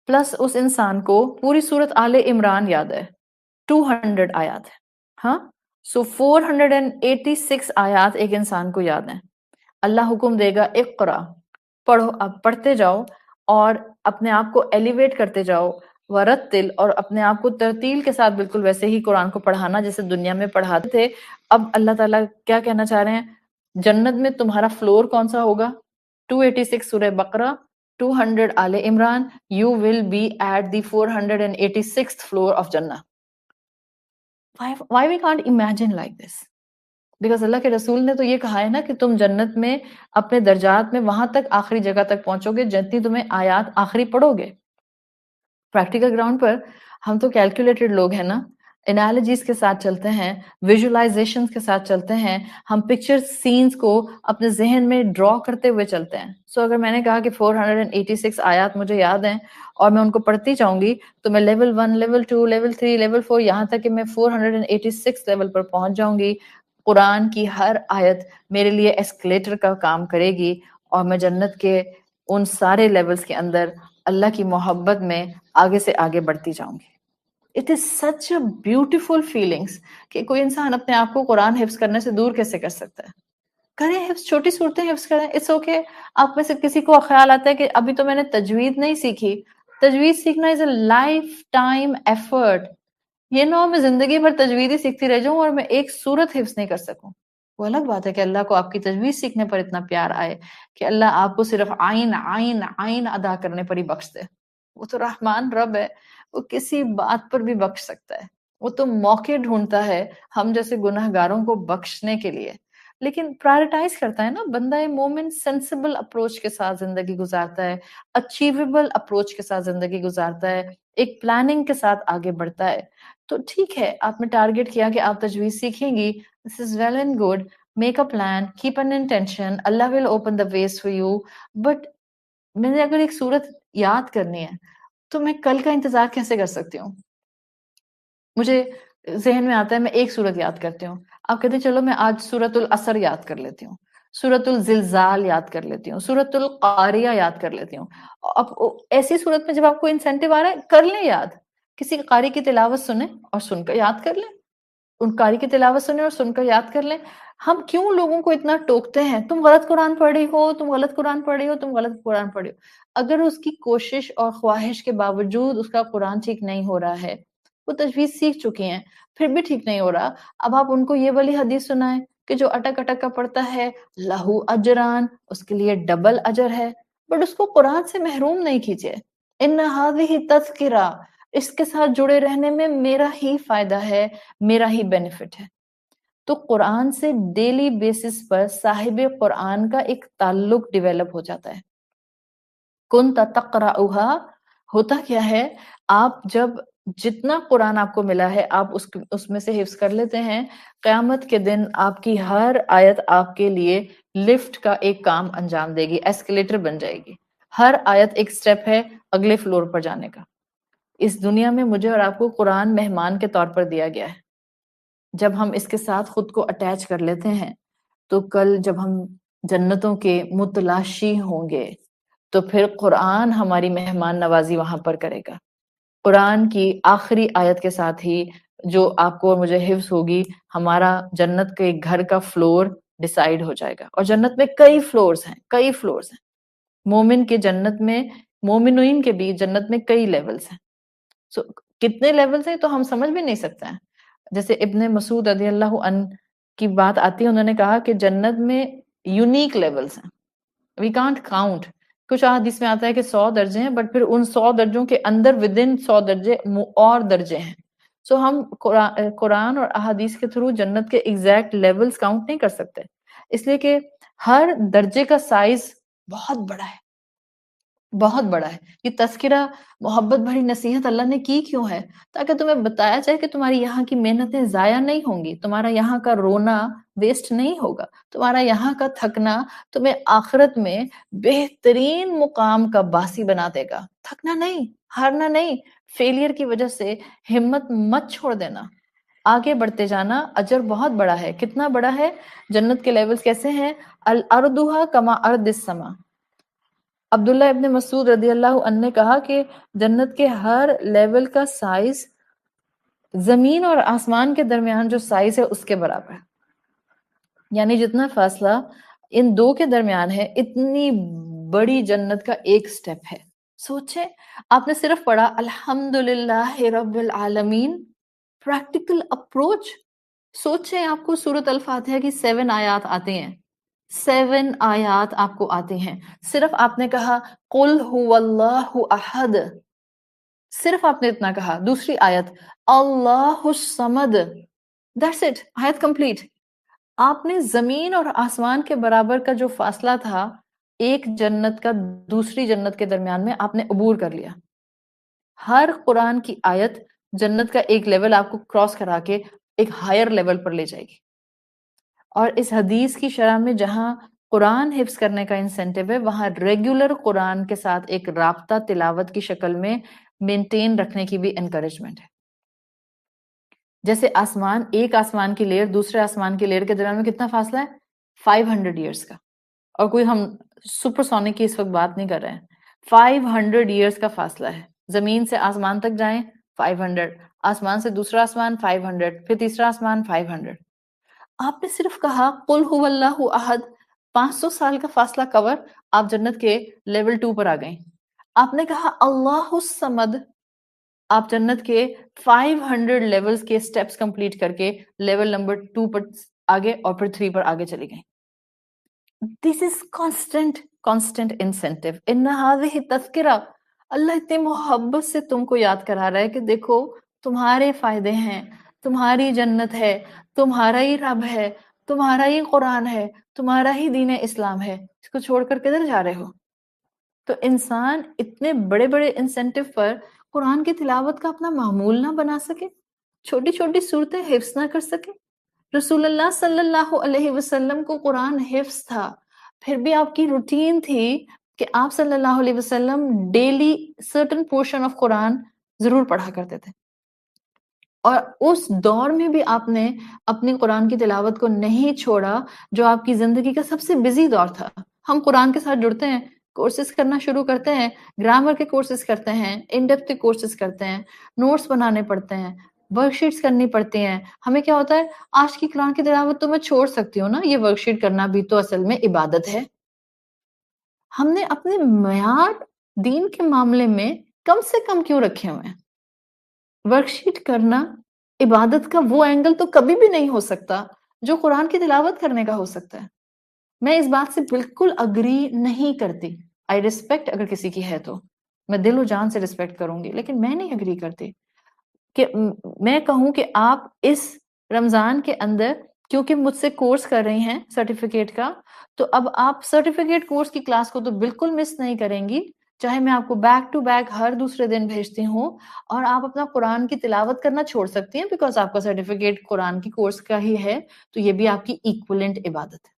پلس اس انسان کو پوری سورت آل عمران یاد ہے، 200 آیات ہے. ہاں، سو 486 آیات ایک انسان کو یاد ہیں. اللہ حکم دے گا اقرا، پڑھو. اب پڑھتے جاؤ اور اپنے آپ کو ایلیویٹ کرتے جاؤ. ورتل، اور اپنے آپ کو ترتیل کے ساتھ بالکل ویسے ہی قرآن کو پڑھانا جیسے دنیا میں پڑھاتے تھے. اب اللہ تعالیٰ کیا کہنا چاہ رہے ہیں؟ جنت میں تمہارا فلور کون سا ہوگا؟ 286 سورہ بقرہ, 200 آل Imran. You will be at the 486th floor of Jannah. Why we can't imagine like this? Because اللہ کے رسول نے تو یہ کہا ہے نا کہ تم جنت میں اپنے درجات میں وہاں تک آخری جگہ تک پہنچو گے جتنی تمہیں آیات آخری پڑھو گے. پریکٹیکل گراؤنڈ پر ہم تو کیلکولیٹڈ لوگ ہیں نا, انالوجیز کے ساتھ چلتے ہیں, ویژولائزیشن کے ساتھ چلتے ہیں, ہم پکچر سینز کو اپنے ذہن میں ڈرا کرتے ہوئے چلتے ہیں. سو اگر میں نے کہا کہ 486 آیات مجھے یاد ہیں اور میں ان کو پڑھتی جاؤں گی تو میں لیول 1, لیول 2, لیول 3, لیول 4 یہاں تک کہ میں 486 لیول پر پہنچ جاؤں گی. قرآن کی ہر آیت میرے لیے ایسکلیٹر کا کام کرے گی اور میں جنت کے ان سارے لیولز کے اندر اللہ کی محبت میں آگے سے آگے بڑھتی جاؤں گی. It is such a beautiful feelings کہ کوئی انسان اپنے آپ کو قرآن حفظ کرنے سے دور کیسے کر سکتا ہے. کریں حفظ, چھوٹی صورتیں حفظ کریں, اٹس اوکے. آپ میں سے کسی کو خیال آتا ہے کہ ابھی تو میں نے تجوید نہیں سیکھی. تجوید سیکھنا از اے لائف ٹائم ایفرٹ. یہ نہ ہو میں زندگی بھر تجوید ہی سیکھتی رہ جاؤں اور میں ایک سورت حفظ نہیں کر سکوں. وہ الگ بات ہے کہ اللہ کو آپ کی تجوید سیکھنے پر اتنا پیار آئے کہ اللہ آپ کو صرف آئین آئین آئین ادا کرنے پر ہی بخش دے. وہ تو رحمان رب ہے, وہ کسی بات پر بھی بخش سکتا ہے. وہ تو موقع ڈھونڈتا ہے ہم جیسے گناہ گاروں کو بخشنے کے لیے, لیکن پرائرٹائز کرتا ہے نا. بندہ مومن سینسیبل اپروچ کے ساتھ زندگی گزارتا ہے, اچیویبل اپروچ کے ساتھ زندگی گزارتا ہے, ایک پلاننگ کے ساتھ آگے بڑھتا ہے. تو ٹھیک ہے, آپ نے ٹارگٹ کیا کہ آپ تجوید سیکھیں گی, this is well and good. Make a plan, keep an intention, اللہ will open the ways for you. But میں نے اگر ایک صورت یاد کرنی ہے تو میں کل کا انتظار کیسے کر سکتی ہوں؟ مجھے ذہن میں آتا ہے میں ایک صورت یاد کرتی ہوں, آپ کہتے ہیں چلو میں آج سورۃ العصر یاد کر لیتی ہوں, سورۃ الزلزال یاد کر لیتی ہوں, سورۃ القاریہ یاد کر لیتی ہوں. اب ایسی صورت میں جب آپ کو انسینٹیو آ رہا ہے کر لیں یاد, کسی قاری کی تلاوت سنیں اور سن کر یاد کر لیں, ان قاری کی تلاوت سنیں اور سن کر یاد کر لیں. ہم کیوں لوگوں کو اتنا ٹوکتے ہیں, تم غلط قرآن پڑھی ہو, تم غلط قرآن پڑھی ہو, تم غلط قرآن پڑھی ہو. اگر اس کی کوشش اور خواہش کے باوجود اس کا قرآن ٹھیک نہیں ہو رہا ہے, وہ تجوید سیکھ چکی ہیں پھر بھی ٹھیک نہیں ہو رہا, اب آپ ان کو یہ والی حدیث سنائیں کہ جو اٹک اٹک کا پڑھتا ہے لہو اجران, اس کے لیے ڈبل اجر ہے, بٹ اس کو قرآن سے محروم نہیں کیجیے. ان ہذہ تذکرہ, اس کے ساتھ جڑے رہنے میں میرا ہی فائدہ ہے, میرا ہی بینیفٹ ہے. تو قرآن سے ڈیلی بیسس پر صاحب قرآن کا ایک تعلق ڈیولپ ہو جاتا ہے. کنت تقرأھا, ہوتا کیا ہے, آپ جب جتنا قرآن آپ کو ملا ہے آپ اس میں سے حفظ کر لیتے ہیں, قیامت کے دن آپ کی ہر آیت آپ کے لیے لفٹ کا ایک کام انجام دے گی, ایسکلیٹر بن جائے گی. ہر آیت ایک سٹیپ ہے اگلے فلور پر جانے کا. اس دنیا میں مجھے اور آپ کو قرآن مہمان کے طور پر دیا گیا ہے. جب ہم اس کے ساتھ خود کو اٹیچ کر لیتے ہیں تو کل جب ہم جنتوں کے متلاشی ہوں گے تو پھر قرآن ہماری مہمان نوازی وہاں پر کرے گا. قرآن کی آخری آیت کے ساتھ ہی جو آپ کو اور مجھے حفظ ہوگی, ہمارا جنت کے گھر کا فلور ڈیسائیڈ ہو جائے گا. اور جنت میں کئی فلورز ہیں, کئی فلورز ہیں. مومن کے جنت میں, مومنین کے بھی جنت میں کئی لیولز ہیں. سو کتنے لیولز ہیں تو ہم سمجھ بھی نہیں سکتے ہیں. جیسے ابن مسعود رضی اللہ عنہ کی بات آتی ہے, انہوں نے کہا کہ جنت میں یونیک لیولز ہیں, وی کانٹ کاؤنٹ. کچھ حدیث میں آتا ہے کہ 100 درجے ہیں, بٹ پھر ان 100 درجوں کے اندر ودن 100 درجے اور درجے ہیں. سو ہم قرآن اور احادیث کے تھرو جنت کے ایگزیکٹ لیولز کاؤنٹ نہیں کر سکتے, اس لیے کہ ہر درجے کا سائز بہت بڑا ہے, بہت بڑا ہے. یہ تذکرہ محبت بھری نصیحت اللہ نے کی کیوں ہے؟ تاکہ تمہیں بتایا جائے کہ تمہاری یہاں کی محنتیں ضائع نہیں ہوں گی, تمہارا یہاں کا رونا ویسٹ نہیں ہوگا, تمہارا یہاں کا تھکنا تمہیں آخرت میں بہترین مقام کا باسی بنا دے گا. تھکنا نہیں, ہارنا نہیں, فیلئر کی وجہ سے ہمت مت چھوڑ دینا, آگے بڑھتے جانا. اجر بہت بڑا ہے. کتنا بڑا ہے؟ جنت کے لیولز کیسے ہیں؟ الارضھا کما ارض السما. عبداللہ ابن مسعود رضی اللہ عنہ نے کہا کہ جنت کے ہر لیول کا سائز زمین اور آسمان کے درمیان جو سائز ہے اس کے برابر ہے. یعنی جتنا فاصلہ ان دو کے درمیان ہے اتنی بڑی جنت کا ایک سٹیپ ہے. سوچیں, آپ نے صرف پڑھا الحمدللہ رب العالمین, پریکٹیکل اپروچ. سوچیں آپ کو سورۃ الفاتحہ کی 7 آیات آتے ہیں, 7 آیات آپ کو آتے ہیں. صرف آپ نے کہا قل هو اللہ احد، صرف آپ نے اتنا کہا. دوسری آیت اللہ الصمد، دیٹس اٹ، آیت کمپلیٹ. آپ نے زمین اور آسمان کے برابر کا جو فاصلہ تھا ایک جنت کا دوسری جنت کے درمیان میں، آپ نے عبور کر لیا. ہر قرآن کی آیت جنت کا ایک لیول آپ کو کراس کرا کے ایک ہائر لیول پر لے جائے گی. اور اس حدیث کی شرح میں جہاں قرآن حفظ کرنے کا انسینٹیو ہے، وہاں ریگولر قرآن کے ساتھ ایک رابطہ تلاوت کی شکل میں مینٹین رکھنے کی بھی انکریجمنٹ ہے. جیسے آسمان، ایک آسمان کی لیئر دوسرے آسمان کی لیئر کے درمیان میں کتنا فاصلہ ہے؟ 500 ایئرس کا. اور کوئی ہم سپر سونک کی اس وقت بات نہیں کر رہے ہیں. 500 ایئرس کا فاصلہ ہے. زمین سے آسمان تک جائیں 500، آسمان سے دوسرا آسمان 500، پھر تیسرا آسمان 500. آپ نے صرف کہا قل هو اللہ احد، 500 سال کا فاصلہ کور، آپ جنت کے لیول 2 پر آ گئیں. آپ نے کہا اللہ الصمد، آپ جنت کے 500 لیولز کے سٹیپس کمپلیٹ کر کے لیول نمبر 2 پر آگے اور پھر 3 پر آگے چلی گئیں. This is constant incentive. ان هذه تذکرہ، اللہ اتنی محبت سے تم کو یاد کرا رہا ہے کہ دیکھو تمہارے فائدے ہیں، تمہاری جنت ہے، تمہارا ہی رب ہے، تمہارا ہی قرآن ہے، تمہارا ہی دین اسلام ہے، اس کو چھوڑ کر کدھر جا رہے ہو؟ تو انسان اتنے بڑے بڑے انسینٹیو پر قرآن کی تلاوت کا اپنا معمول نہ بنا سکے، چھوٹی چھوٹی صورتیں حفظ نہ کر سکے. رسول اللہ صلی اللہ علیہ وسلم کو قرآن حفظ تھا، پھر بھی آپ کی روٹین تھی کہ آپ صلی اللہ علیہ وسلم ڈیلی سرٹن پورشن آف قرآن ضرور پڑھا کرتے تھے. اور اس دور میں بھی آپ نے اپنی قرآن کی تلاوت کو نہیں چھوڑا جو آپ کی زندگی کا سب سے بزی دور تھا. ہم قرآن کے ساتھ جڑتے ہیں، کورسز کرنا شروع کرتے ہیں، گرامر کے کورسز کرتے ہیں، ان ڈیپتھ کے کورسز کرتے ہیں، نوٹس بنانے پڑتے ہیں، ورک شیٹس کرنی پڑتی ہیں. ہمیں کیا ہوتا ہے، آج کی قرآن کی تلاوت تو میں چھوڑ سکتی ہوں نا، یہ ورک شیٹ کرنا بھی تو اصل میں عبادت ہے. ہم نے اپنے معیار دین کے معاملے میں کم سے کم کیوں رکھے ہوئے ہیں؟ ورک شیٹ کرنا عبادت کا وہ اینگل تو کبھی بھی نہیں ہو سکتا جو قرآن کی تلاوت کرنے کا ہو سکتا ہے. میں اس بات سے بالکل اگری نہیں کرتی. آئی ریسپیکٹ اگر کسی کی ہے تو میں دل و جان سے ریسپیکٹ کروں گی، لیکن میں نہیں اگری کرتی کہ میں کہوں کہ آپ اس رمضان کے اندر کیونکہ مجھ سے کورس کر رہی ہیں سرٹیفکیٹ کا، تو اب آپ سرٹیفکیٹ کورس کی کلاس کو تو بالکل مس نہیں کریں گی، چاہے میں آپ کو بیک ٹو بیک ہر دوسرے دن بھیجتی ہوں. اور آپ اپنا قرآن کی تلاوت کرنا چھوڑ سکتی ہیں بیکاز آپ کا سرٹیفکیٹ قرآن کی کورس کا ہی ہے، تو یہ بھی آپ کی ایکولنٹ عبادت ہے.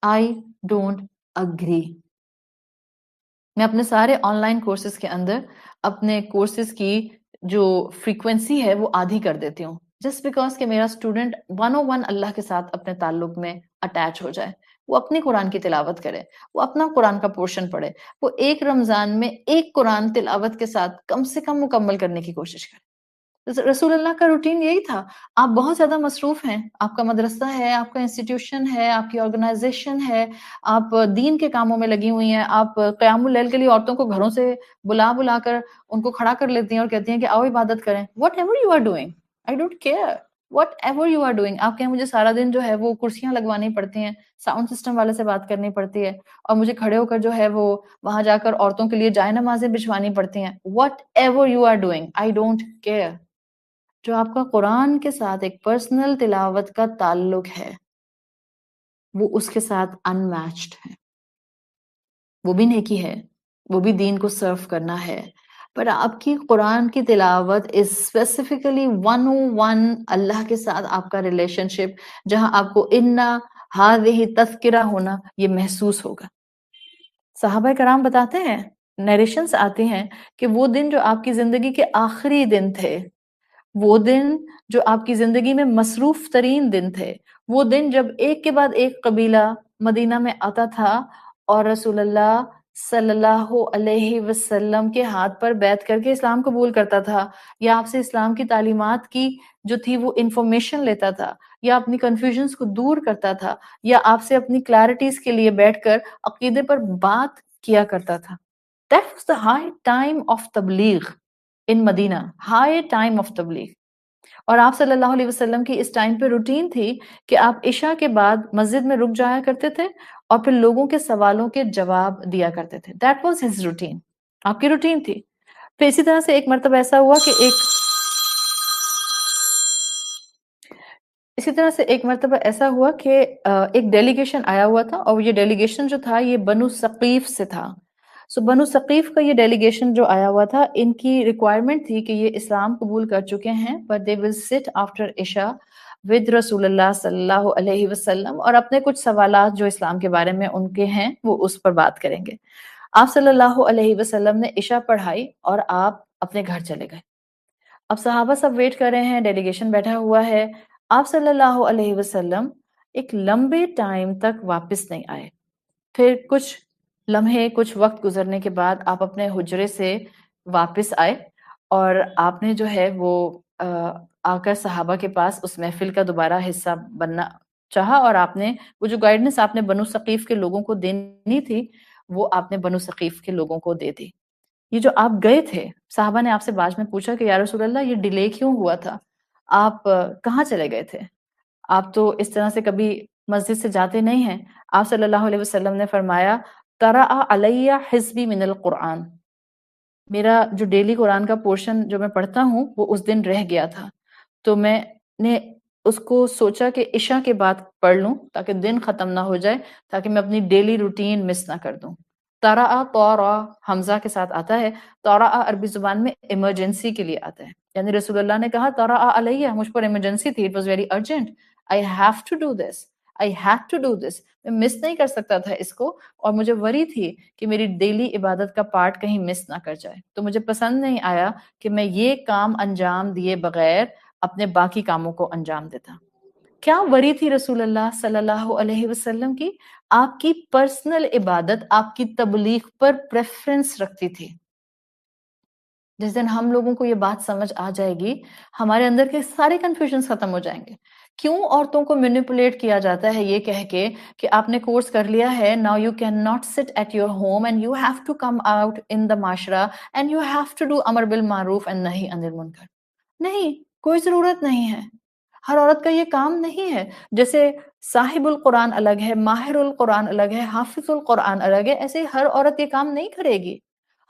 I don't agree. میں اپنے سارے آن لائن کورسز کے اندر اپنے کورسز کی جو فریکوینسی ہے وہ آدھی کر دیتی ہوں، جسٹ بیکاز کہ میرا اسٹوڈنٹ 101 اللہ کے ساتھ اپنے تعلق میں اٹیچ ہو جائے. وہ اپنی قرآن کی تلاوت کرے، وہ اپنا قرآن کا پورشن پڑھے، وہ ایک رمضان میں ایک قرآن تلاوت کے ساتھ کم سے کم مکمل کرنے کی کوشش کرے. رسول اللہ کا روٹین یہی تھا. آپ بہت زیادہ مصروف ہیں، آپ کا مدرسہ ہے، آپ کا انسٹیٹیوشن ہے، آپ کی آرگنائزیشن ہے، آپ دین کے کاموں میں لگی ہوئی ہیں، آپ قیام اللیل کے لیے عورتوں کو گھروں سے بلا کر ان کو کھڑا کر لیتی ہیں اور کہتی ہیں کہ آؤ عبادت کریں. Whatever you are doing, I don't care whatever you are doing. آپ کہیں مجھے سارا دن جو ہے وہ کرسیاں لگوانی پڑتی ہیں، ساؤنڈ سسٹم والے سے بات کرنی پڑتی ہے، اور مجھے کھڑے ہو کر جو ہے وہ وہاں جا کر عورتوں کے لیے جائے نمازیں بچھوانی پڑتی ہیں. Whatever you are doing, I don't care. جو آپ کا قرآن کے ساتھ ایک پرسنل تلاوت کا تعلق ہے وہ اس کے ساتھ ان میچڈ ہے. وہ بھی نیکی ہے، وہ بھی دین کو سرو کرنا ہے، پر آپ کی قرآن کی تلاوت از اسپیسیفکلی 101 اللہ کے ساتھ آپ کا ریلیشن شپ، جہاں آپ کو انا ہذہ تذکرہ ہونا یہ محسوس ہوگا. صحابہ کرام بتاتے ہیں، نیریشنز آتی ہیں کہ وہ دن جو آپ کی زندگی کے آخری دن تھے، وہ دن جو آپ کی زندگی میں مصروف ترین دن تھے، وہ دن جب ایک کے بعد ایک قبیلہ مدینہ میں آتا تھا اور رسول اللہ صلی اللہ علیہ وسلم کے ہاتھ پر بیعت کر کے اسلام قبول کرتا تھا، یا آپ سے اسلام کی تعلیمات کی جو تھی وہ انفارمیشن لیتا تھا، یا اپنی کنفیوژنز کو دور کرتا تھا، یا آپ سے اپنی کلیرٹیز کے لیے بیٹھ کر عقیدے پر بات کیا کرتا تھا. That was the high time of تبلیغ in Medina, high time of تبلیغ. اور آپ صلی اللہ علیہ وسلم کی اس ٹائم پہ روٹین تھی کہ آپ عشاء کے بعد مسجد میں رک جایا کرتے تھے اور پھر لوگوں کے سوالوں کے جواب دیا کرتے تھے. That was his routine. آپ کی روٹین تھی. پھر اسی طرح سے ایک مرتبہ ایسا ہوا کہ ایک ڈیلیگیشن آیا ہوا تھا، اور یہ ڈیلیگیشن جو تھا یہ بنو ثقیف سے تھا. سو بنو ثقیف کا یہ ڈیلیگیشن جو آیا ہوا تھا، ان کی ریکوائرمنٹ تھی کہ یہ اسلام قبول کر چکے ہیں، بٹ دے ول سٹ آفٹر عشاء ود رسول اللہ صلی اللہ علیہ وسلم، اور اپنے کچھ سوالات جو اسلام کے بارے میں ان کے ہیں وہ اس پر بات کریں گے. آپ صلی اللہ علیہ وسلم نے عشاء پڑھائی اور آپ اپنے گھر چلے گئے. اب صحابہ سب ویٹ کر رہے ہیں، ڈیلیگیشن بیٹھا ہوا ہے. آپ صلی اللہ علیہ وسلم ایک لمبے ٹائم تک واپس نہیں آئے. پھر کچھ لمحے، کچھ وقت گزرنے کے بعد آپ اپنے حجرے سے واپس آئے، اور آپ نے جو ہے وہ آ کر صحابہ کے پاس اس محفل کا دوبارہ حصہ بننا چاہا، اور آپ نے وہ جو گائیڈنس آپ نے بنو ثقیف کے لوگوں کو دینی تھی وہ آپ نے بنو ثقیف کے لوگوں کو دے دی. یہ جو آپ گئے تھے، صحابہ نے آپ سے بعد میں پوچھا کہ یا رسول اللہ یہ ڈیلے کیوں ہوا تھا، آپ کہاں چلے گئے تھے، آپ تو اس طرح سے کبھی مسجد سے جاتے نہیں ہیں. آپ صلی اللہ علیہ وسلم نے فرمایا طرأ علی حزبی من القرآن، میرا جو ڈیلی قرآن کا پورشن جو میں پڑھتا ہوں وہ اس دن رہ گیا تھا، تو میں نے اس کو سوچا کہ عشاء کے بعد پڑھ لوں تاکہ دن ختم نہ ہو جائے، تاکہ میں اپنی ڈیلی روٹین مس نہ کر دوں. طرأ طارا حمزہ کے ساتھ آتا ہے. طارا عربی زبان میں ایمرجنسی کے لیے آتا ہے، یعنی رسول اللہ نے کہا طرأ علیہ، مجھ پر ایمرجنسی تھی، it was very urgent, I have to do this, I had to do this, میں مس نہیں کر سکتا تھا اس کو، اور مجھے وری تھی کہ میری ڈیلی عبادت کا پارٹ کہیں مس نہ کر جائے، تو مجھے پسند نہیں آیا کہ میں یہ کام انجام دیے بغیر اپنے باقی کاموں کو انجام دیتا. کیا وری تھی رسول اللہ صلی اللہ علیہ وسلم کی؟ آپ کی پرسنل عبادت آپ کی تبلیغ پر پریفرنس رکھتی تھی. جس دن ہم لوگوں کو یہ بات سمجھ آ جائے گی، ہمارے اندر کے سارے کنفیوژنس ختم ہو جائیں گے. کیوں عورتوں کو مینیپولیٹ کیا جاتا ہے یہ کہہ کے کہ آپ نے کورس کر لیا ہے، now you can not sit at your home and you have to come out in the معاشرہ and you have to do امر بالمعروف اینڈ نہی عن المنکر. نہیں، کوئی ضرورت نہیں ہے. ہر عورت کا یہ کام نہیں ہے. جیسے صاحب القرآن الگ ہے، ماہر القرآن الگ ہے، حافظ القرآن الگ ہے، ایسے ہر عورت یہ کام نہیں کرے گی.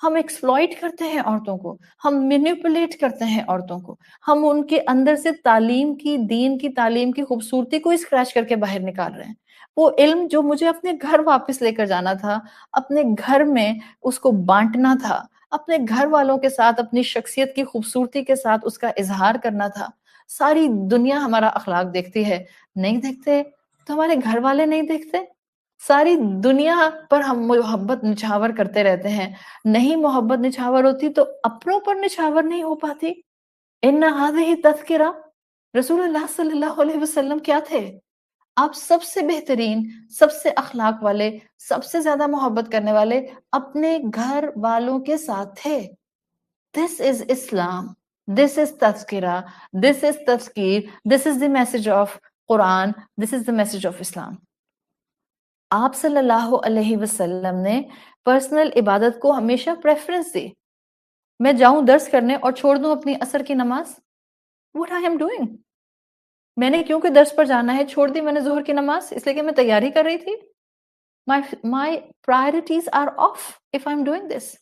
ہم ایکسپلائٹ کرتے ہیں عورتوں کو، ہم مینیپولیٹ کرتے ہیں عورتوں کو، ہم ان کے اندر سے تعلیم کی، دین کی تعلیم کی خوبصورتی کو اسکریچ کر کے باہر نکال رہے ہیں. وہ علم جو مجھے اپنے گھر واپس لے کر جانا تھا، اپنے گھر میں اس کو بانٹنا تھا، اپنے گھر والوں کے ساتھ اپنی شخصیت کی خوبصورتی کے ساتھ اس کا اظہار کرنا تھا. ساری دنیا ہمارا اخلاق دیکھتی ہے، نہیں دیکھتے تو ہمارے گھر والے نہیں دیکھتے. ساری دنیا پر ہم محبت نچھاور کرتے رہتے ہیں، نہیں محبت نچھاور ہوتی تو اپنوں پر نچھاور نہیں ہو پاتی. ان هذه تذکرہ. رسول اللہ صلی اللہ علیہ وسلم کیا تھے؟ آپ سب سے بہترین، سب سے اخلاق والے، سب سے زیادہ محبت کرنے والے اپنے گھر والوں کے ساتھ تھے. This is Islam. This is تذکرہ. This is تذکیر. This is the message of Quran. This is the message of Islam. آپ صلی اللہ علیہ وسلم نے پرسنل عبادت کو ہمیشہ پریفرنس دی. میں جاؤں درس کرنے اور چھوڑ دوں اپنی عصر کی نماز؟ What I am doing. میں نے کیونکہ درس پر جانا ہے چھوڑ دی میں نے ظہر کی نماز، اس لیے کہ میں تیاری کر رہی تھی. My priorities are off if I'm doing this.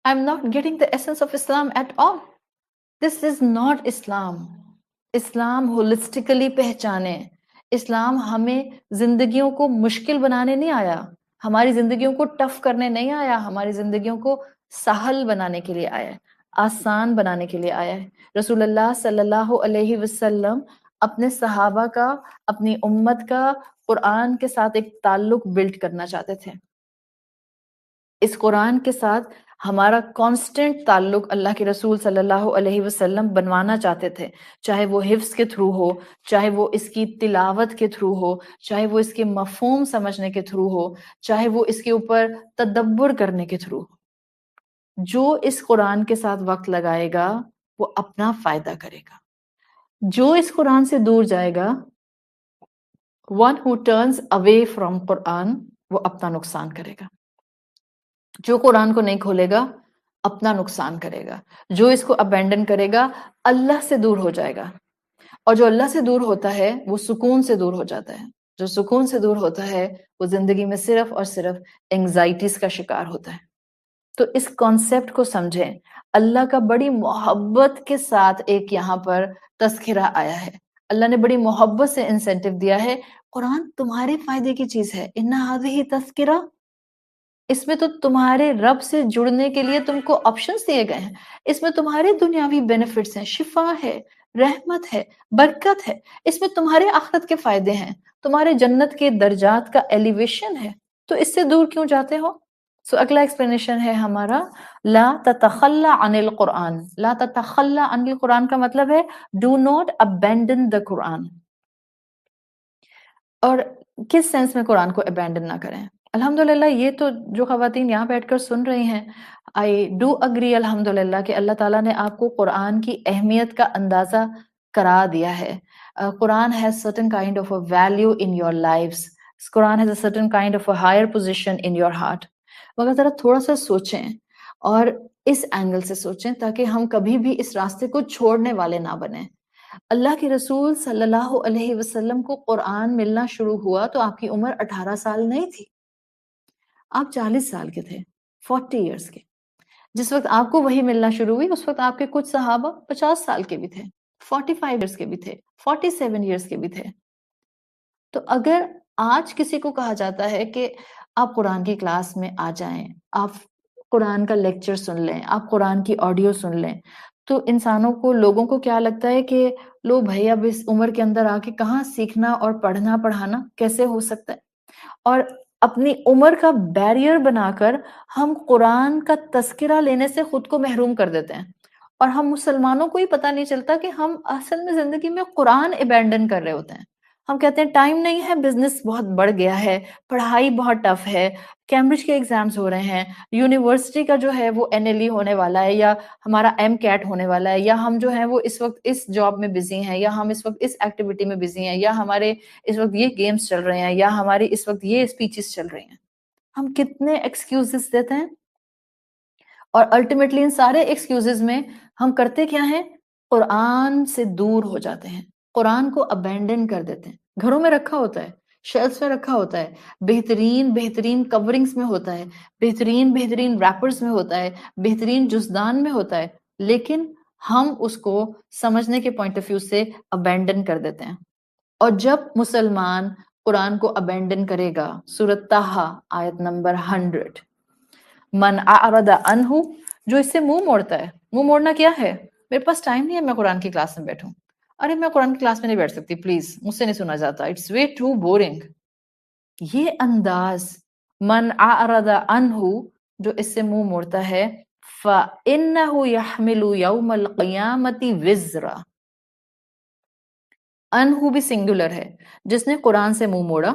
I'm not getting the essence of Islam at all. This is not Islam. Islam holistically پہچانے. اسلام ہمیں زندگیوں کو مشکل بنانے نہیں آیا، ہماری زندگیوں کو ٹف کرنے نہیں آیا، ہماری زندگیوں کو سہل بنانے کے لیے آیا ہے، آسان بنانے کے لیے آیا ہے. رسول اللہ صلی اللہ علیہ وسلم اپنے صحابہ کا، اپنی امت کا قرآن کے ساتھ ایک تعلق بلڈ کرنا چاہتے تھے. اس قرآن کے ساتھ ہمارا کانسٹنٹ تعلق اللہ کے رسول صلی اللہ علیہ وسلم بنوانا چاہتے تھے، چاہے وہ حفظ کے تھرو ہو، چاہے وہ اس کی تلاوت کے تھرو ہو، چاہے وہ اس کے مفہوم سمجھنے کے تھرو ہو، چاہے وہ اس کے اوپر تدبر کرنے کے تھرو ہو. جو اس قرآن کے ساتھ وقت لگائے گا وہ اپنا فائدہ کرے گا. جو اس قرآن سے دور جائے گا، one who turns away from قرآن، وہ اپنا نقصان کرے گا. جو قرآن کو نہیں کھولے گا اپنا نقصان کرے گا. جو اس کو ابینڈن کرے گا اللہ سے دور ہو جائے گا. اور جو اللہ سے دور ہوتا ہے وہ سکون سے دور ہو جاتا ہے. جو سکون سے دور ہوتا ہے وہ زندگی میں صرف اور صرف انگزائٹیز کا شکار ہوتا ہے. تو اس کانسیپٹ کو سمجھیں. اللہ کا بڑی محبت کے ساتھ ایک یہاں پر تذکرہ آیا ہے. اللہ نے بڑی محبت سے انسینٹیو دیا ہے. قرآن تمہارے فائدے کی چیز ہے. ان هذه تذکرہ، اس میں تو تمہارے رب سے جڑنے کے لیے تم کو آپشنز دیے گئے ہیں. اس میں تمہارے دنیاوی بینیفٹس ہیں، شفا ہے، رحمت ہے، برکت ہے. اس میں تمہارے آخرت کے فائدے ہیں، تمہارے جنت کے درجات کا ایلیویشن ہے. تو اس سے دور کیوں جاتے ہو؟ سو اگلا ایکسپلینیشن ہے ہمارا لا تتخلا عن القرآن. لا تتخلا عن القرآن کا مطلب ہے ڈو ناٹ ابینڈن دا قرآن. اور کس سینس میں قرآن کو ابینڈن نہ کریں؟ الحمدللہ یہ تو جو خواتین یہاں بیٹھ کر سن رہی ہیں، آئی ڈو اگری الحمدللہ کہ اللہ تعالیٰ نے آپ کو قرآن کی اہمیت کا اندازہ کرا دیا ہے. قرآن has certain kind of a value in your lives. Quran has a certain kind of a higher position in your heart. مگر ذرا تھوڑا سا سوچیں اور اس اینگل سے سوچیں تاکہ ہم کبھی بھی اس راستے کو چھوڑنے والے نہ بنیں. اللہ کے رسول صلی اللہ علیہ وسلم کو قرآن ملنا شروع ہوا تو آپ کی عمر 18 سال نہیں تھی، آپ 40 سال کے تھے، 40 ایئرس کے. جس وقت آپ کو وہی ملنا شروع ہوئی اس وقت آپ کے کچھ صحابہ 50 سال کے بھی تھے، 45 ایئرس کے بھی تھے، 47 ایئرس کے بھی تھے. تو اگر آج کسی کو کہا جاتا ہے کہ آپ قرآن کی کلاس میں آ جائیں، آپ قرآن کا لیکچر سن لیں، آپ قرآن کی آڈیو سن لیں، تو انسانوں کو، لوگوں کو کیا لگتا ہے کہ لو بھائی اب اس عمر کے اندر آ کے کہاں سیکھنا اور پڑھنا پڑھانا کیسے ہو سکتا ہے. اور اپنی عمر کا بیریئر بنا کر ہم قرآن کا تذکرہ لینے سے خود کو محروم کر دیتے ہیں. اور ہم مسلمانوں کو ہی پتہ نہیں چلتا کہ ہم اصل میں زندگی میں قرآن ابینڈن کر رہے ہوتے ہیں. ہم کہتے ہیں ٹائم نہیں ہے، بزنس بہت بڑھ گیا ہے، پڑھائی بہت ٹف ہے، کیمبرج کے ایگزامز ہو رہے ہیں، یونیورسٹی کا جو ہے وہ NLE ہونے والا ہے، یا ہمارا MCAT ہونے والا ہے، یا ہم جو ہیں وہ اس وقت اس جاب میں بزی ہیں، یا ہم اس وقت اس ایکٹیویٹی میں بزی ہیں، یا ہمارے اس وقت یہ گیمز چل رہے ہیں، یا ہماری اس وقت یہ اسپیچز چل رہی ہیں. ہم کتنے ایکسکیوزز دیتے ہیں، اور الٹیمیٹلی ان سارے ایکسکیوزز میں ہم کرتے کیا ہیں؟ قرآن سے دور ہو جاتے ہیں، قرآن کو ابینڈن کر دیتے ہیں. گھروں میں رکھا ہوتا ہے، شیلفز میں رکھا ہوتا ہے، بہترین بہترین کورنگز میں ہوتا ہے، بہترین بہترین ریپرز میں ہوتا ہے، بہترین جزدان میں ہوتا ہے، لیکن ہم اس کو سمجھنے کے پوائنٹ آف ویو سے ابینڈن کر دیتے ہیں. اور جب مسلمان قرآن کو ابینڈن کرے گا، سورۃ طٰہٰ آیت نمبر 100، من اعرض عنہ، جو اس سے منہ موڑتا ہے. منہ موڑنا کیا ہے؟ میرے پاس ٹائم نہیں ہے میں قرآن کی کلاس میں بیٹھوں. ارے میں قرآن کی کلاس میں نہیں بیٹھ سکتی، پلیز مجھ سے نہیں سنا جاتا، اٹس وے ٹو بورنگ. یہ انداز من اعرض عنہ، جو اس سے منہ موڑتا ہے، فَإِنَّهُ يَحْمِلُ يَوْمَ الْقِيَامَةِ وِزْرًا. انہو بھی سنگولر ہے، جس نے قرآن سے منہ موڑا،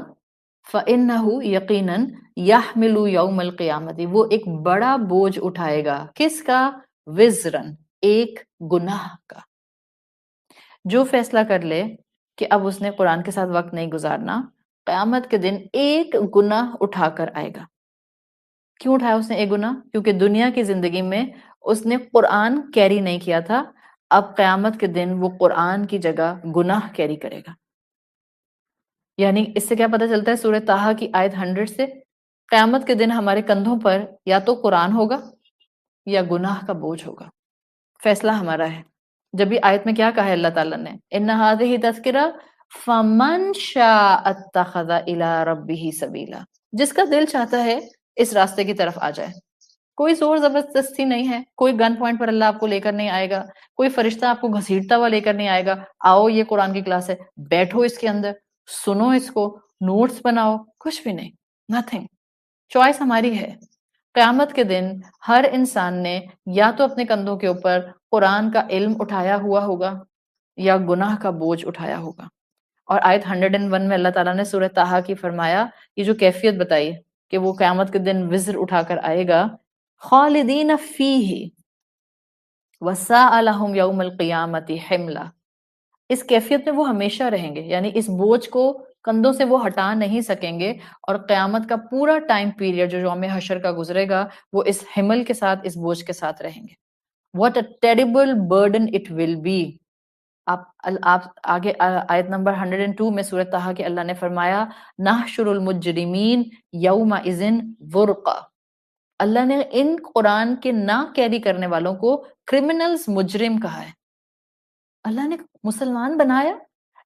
فَإِنَّهُ یقیناً يَحْمِلُ يَوْمَ الْقِيَامَةِ، وہ ایک بڑا بوجھ اٹھائے گا. کس کا؟ وزرن، ایک گناہ کا. جو فیصلہ کر لے کہ اب اس نے قرآن کے ساتھ وقت نہیں گزارنا، قیامت کے دن ایک گناہ اٹھا کر آئے گا. کیوں اٹھایا اس نے ایک گناہ؟ کیونکہ دنیا کی زندگی میں اس نے قرآن کیری نہیں کیا تھا. اب قیامت کے دن وہ قرآن کی جگہ گناہ کیری کرے گا. یعنی اس سے کیا پتہ چلتا ہے سورہ طٰہٰ کی آیت 100 سے؟ قیامت کے دن ہمارے کندھوں پر یا تو قرآن ہوگا یا گناہ کا بوجھ ہوگا. فیصلہ ہمارا ہے. جب بھی آیت میں کیا کہا ہے اللہ تعالیٰ نے؟ ان هذه تذکرہ فمن شاء اتخذ الى ربه سبیلا، جس کا دل چاہتا ہے اس راستے کی طرف آ جائے. کوئی زور زبردستی نہیں ہے، کوئی گن پوائنٹ پر اللہ آپ کو لے کر نہیں آئے گا، کوئی فرشتہ آپ کو گھسیٹتا ہوا لے کر نہیں آئے گا. آؤ یہ قرآن کی کلاس ہے، بیٹھو اس کے اندر، سنو اس کو، نوٹس بناؤ، کچھ بھی نہیں. نتھنگ. چوائس ہماری ہے. قیامت کے دن ہر انسان نے یا تو اپنے کندھوں کے اوپر قرآن کا علم اٹھایا ہوا ہوگا یا گناہ کا بوجھ اٹھایا ہوگا. اور آیت 101 میں اللہ تعالیٰ نے سورہ طٰہٰ کی فرمایا، یہ جو کیفیت بتائی کہ وہ قیامت کے دن وزر اٹھا کر آئے گا، خالدین فیہ وساء لہم یوم القیامۃ حملا. اس کیفیت میں وہ ہمیشہ رہیں گے، یعنی اس بوجھ کو کندھوں سے وہ ہٹا نہیں سکیں گے. اور قیامت کا پورا ٹائم پیریڈ جو یوم حشر کا گزرے گا وہ اس حمل کے ساتھ، اس بوجھ کے ساتھ رہیں گے. What a terrible burden it will be. آپ آگے آیت نمبر 102 میں سورۃ طٰہٰ کے اللہ نے فرمایا نحشر المجرمین یومئذ ورقا. اللہ نے ان قرآن کے نہ کیری کرنے والوں کو کرمنلز، مجرم کہا ہے. اللہ نے مسلمان بنایا،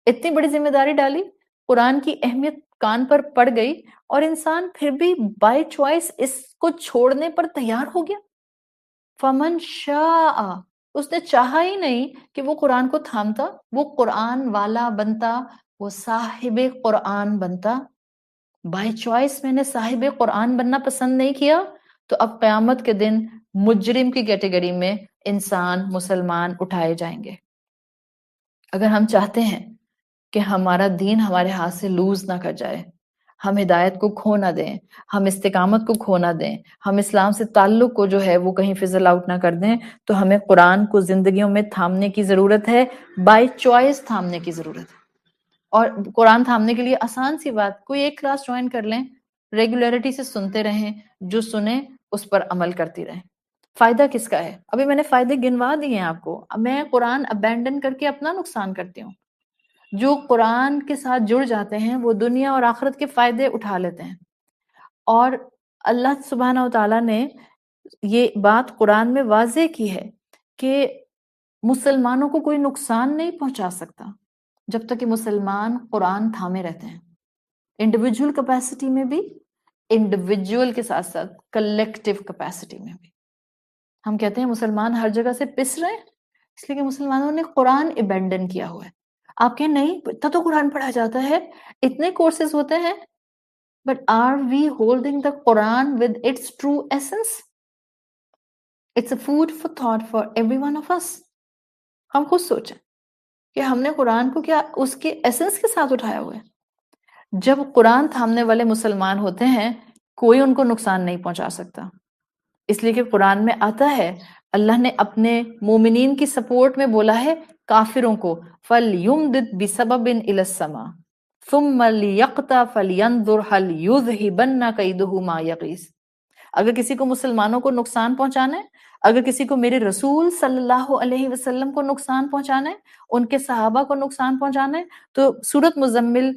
اتنی بڑی ذمہ داری ڈالی، قرآن کی اہمیت کان پر پڑ گئی، اور انسان پھر بھی بائی چوائس اس کو چھوڑنے پر تیار ہو گیا. فمن شاء، اس نے چاہا ہی نہیں کہ وہ قرآن کو تھامتا، وہ قرآن والا بنتا، وہ صاحب قرآن بنتا. بائی چوائس میں نے صاحب قرآن بننا پسند نہیں کیا، تو اب قیامت کے دن مجرم کی کیٹیگری میں انسان مسلمان اٹھائے جائیں گے. اگر ہم چاہتے ہیں کہ ہمارا دین ہمارے ہاتھ سے لوز نہ کر جائے، ہم ہدایت کو کھو نہ دیں، ہم استقامت کو کھو نہ دیں، ہم اسلام سے تعلق کو جو ہے وہ کہیں فضل آؤٹ نہ کر دیں، تو ہمیں قرآن کو زندگیوں میں تھامنے کی ضرورت ہے، بائی چوائس تھامنے کی ضرورت ہے. اور قرآن تھامنے کے لیے آسان سی بات، کوئی ایک کلاس جوائن کر لیں، ریگولیرٹی سے سنتے رہیں، جو سنیں اس پر عمل کرتی رہیں. فائدہ کس کا ہے؟ ابھی میں نے فائدے گنوا دیے ہیں آپ کو. اب میں قرآن ابینڈن کر کے اپنا نقصان کرتی ہوں. جو قرآن کے ساتھ جڑ جاتے ہیں وہ دنیا اور آخرت کے فائدے اٹھا لیتے ہیں. اور اللہ سبحانہ و تعالیٰ نے یہ بات قرآن میں واضح کی ہے کہ مسلمانوں کو کوئی نقصان نہیں پہنچا سکتا جب تک کہ مسلمان قرآن تھامے رہتے ہیں. انڈیویجول کیپیسٹی میں بھی، انڈیویجول کے ساتھ ساتھ کلیکٹیو کیپیسٹی میں بھی. ہم کہتے ہیں مسلمان ہر جگہ سے پس رہے ہیں، اس لیے کہ مسلمانوں نے قرآن ابینڈن کیا ہوا ہے. آپ کہیں نہیں، اتنا تو قرآن پڑھا جاتا ہے، اتنے کورسز ہوتے ہیں، but are we holding the قرآن with its true essence? It's a food for thought for every one of us. ہم خود سوچیں کہ ہم نے قرآن کو کیا اس کے ایسنس کے ساتھ اٹھایا ہوا ہے. جب قرآن تھامنے والے مسلمان ہوتے ہیں، کوئی ان کو نقصان نہیں پہنچا سکتا، اس لیے کہ قرآن میں آتا ہے اللہ نے اپنے مومنین کی سپورٹ میں بولا ہے کافروں کو فَلْيُمْدِدْ بِسَبَبٍ إِلَى السَّمَاءِ ثُمَّ لِيَقْطَعْ فَلْيَنْظُرْ هَلْ يُذْهِبَنَّ كَيْدُهُ مَا يَغِيظُ. اگر کسی کو مسلمانوں کو نقصان پہنچانا ہے، اگر کسی کو میرے رسول صلی اللہ علیہ وسلم کو نقصان پہنچانا ہے، ان کے صحابہ کو نقصان پہنچانا ہے، تو سورۃ مزمل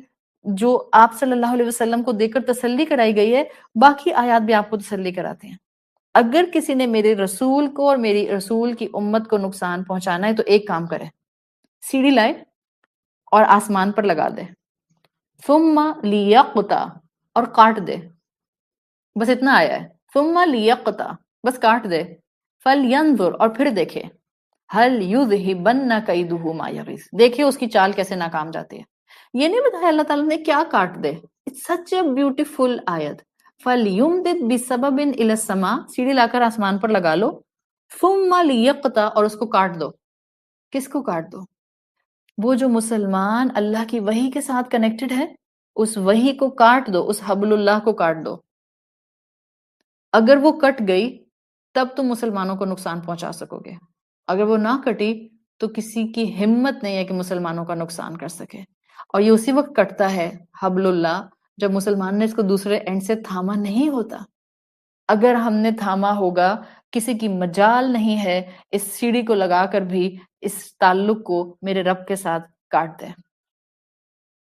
جو آپ صلی اللہ علیہ وسلم کو دے کر تسلی کرائی گئی ہے، باقی آیات بھی آپ کو تسلی کراتے ہیں. اگر کسی نے میرے رسول کو اور میری رسول کی امت کو نقصان پہنچانا ہے تو ایک کام کرے، سیڑھی لائے اور آسمان پر لگا دے، ثم لیقطع، اور کاٹ دے. بس اتنا آیا ہے، ثم لیقطع، بس کاٹ دے، فلینظر، اور پھر دیکھے، هل یذہبن کیدہ ما یغیظ، دیکھے اس کی چال کیسے ناکام جاتی ہے. یہ نہیں بتایا اللہ تعالیٰ نے کیا کاٹ دے. اٹس سچ اے بیوٹیفل آیت. فَلْيُمْدِدْ بِسَبَبٍ إِلَى السَّمَاءِ، سیڑھی لا کر آسمان پر لگا لو، ثُمَّ لِيَقْطَعْ، اور اس کو کاٹ دو. کس کو کاٹ دو؟ وہ جو مسلمان اللہ کی وحی کے ساتھ کنیکٹڈ ہے، اس وحی کو کاٹ دو، اس حبل اللہ کو کاٹ دو. اگر وہ کٹ گئی تب تم مسلمانوں کو نقصان پہنچا سکو گے. اگر وہ نہ کٹی تو کسی کی ہمت نہیں ہے کہ مسلمانوں کا نقصان کر سکے. اور یہ اسی وقت کٹتا ہے حبل اللہ جب مسلمان نے اس کو دوسرے اینڈ سے تھاما نہیں ہوتا. اگر ہم نے تھاما ہوگا، کسی کی مجال نہیں ہے اس سیڑھی کو لگا کر بھی اس تعلق کو میرے رب کے ساتھ کاٹ دے.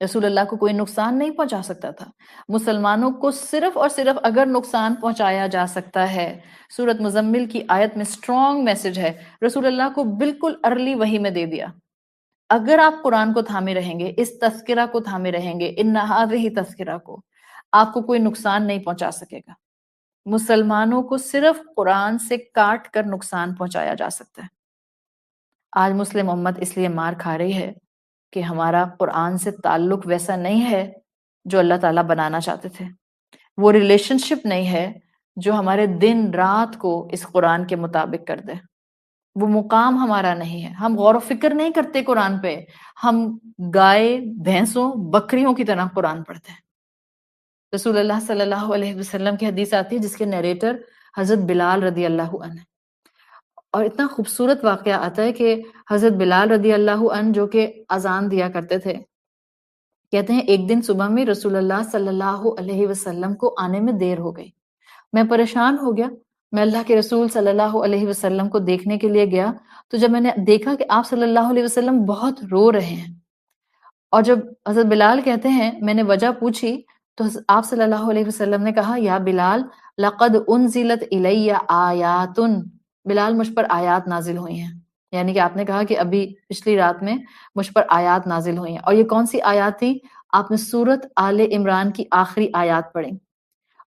رسول اللہ کو کوئی نقصان نہیں پہنچا سکتا تھا. مسلمانوں کو صرف اور صرف اگر نقصان پہنچایا جا سکتا ہے، سورۃ مزمل کی آیت میں اسٹرانگ میسج ہے، رسول اللہ کو بالکل ارلی وحی میں دے دیا. اگر آپ قرآن کو تھامے رہیں گے، اس تذکرہ کو تھامے رہیں گے، ان ہذہ تذکرہ کو، آپ کو کوئی نقصان نہیں پہنچا سکے گا. مسلمانوں کو صرف قرآن سے کاٹ کر نقصان پہنچایا جا سکتا ہے. آج مسلم امت اس لیے مار کھا رہی ہے کہ ہمارا قرآن سے تعلق ویسا نہیں ہے جو اللہ تعالیٰ بنانا چاہتے تھے. وہ ریلیشن شپ نہیں ہے جو ہمارے دن رات کو اس قرآن کے مطابق کر دے. وہ مقام ہمارا نہیں ہے. ہم غور و فکر نہیں کرتے قرآن پہ، ہم گائے، بھینسوں، بکریوں کی طرح قرآن پڑھتے ہیں. رسول اللہ صلی اللہ علیہ وسلم کی حدیث آتی ہے جس کے نیریٹر حضرت بلال رضی اللہ عنہ، اور اتنا خوبصورت واقعہ آتا ہے کہ حضرت بلال رضی اللہ عنہ جو کہ اذان دیا کرتے تھے، کہتے ہیں ایک دن صبح میں رسول اللہ صلی اللہ علیہ وسلم کو آنے میں دیر ہو گئی. میں پریشان ہو گیا، میں اللہ کے رسول صلی اللہ علیہ وسلم کو دیکھنے کے لیے گیا، تو جب میں نے دیکھا کہ آپ صلی اللہ علیہ وسلم بہت رو رہے ہیں، اور جب حضرت بلال کہتے ہیں میں نے وجہ پوچھی تو آپ صلی اللہ علیہ وسلم نے کہا یا بلال لقد انزلت الی آیات، بلال مجھ پر آیات نازل ہوئی ہیں، یعنی کہ آپ نے کہا کہ ابھی پچھلی رات میں مجھ پر آیات نازل ہوئی ہیں، اور یہ کون سی آیات تھی؟ آپ نے سورت آل عمران کی آخری آیات پڑھی،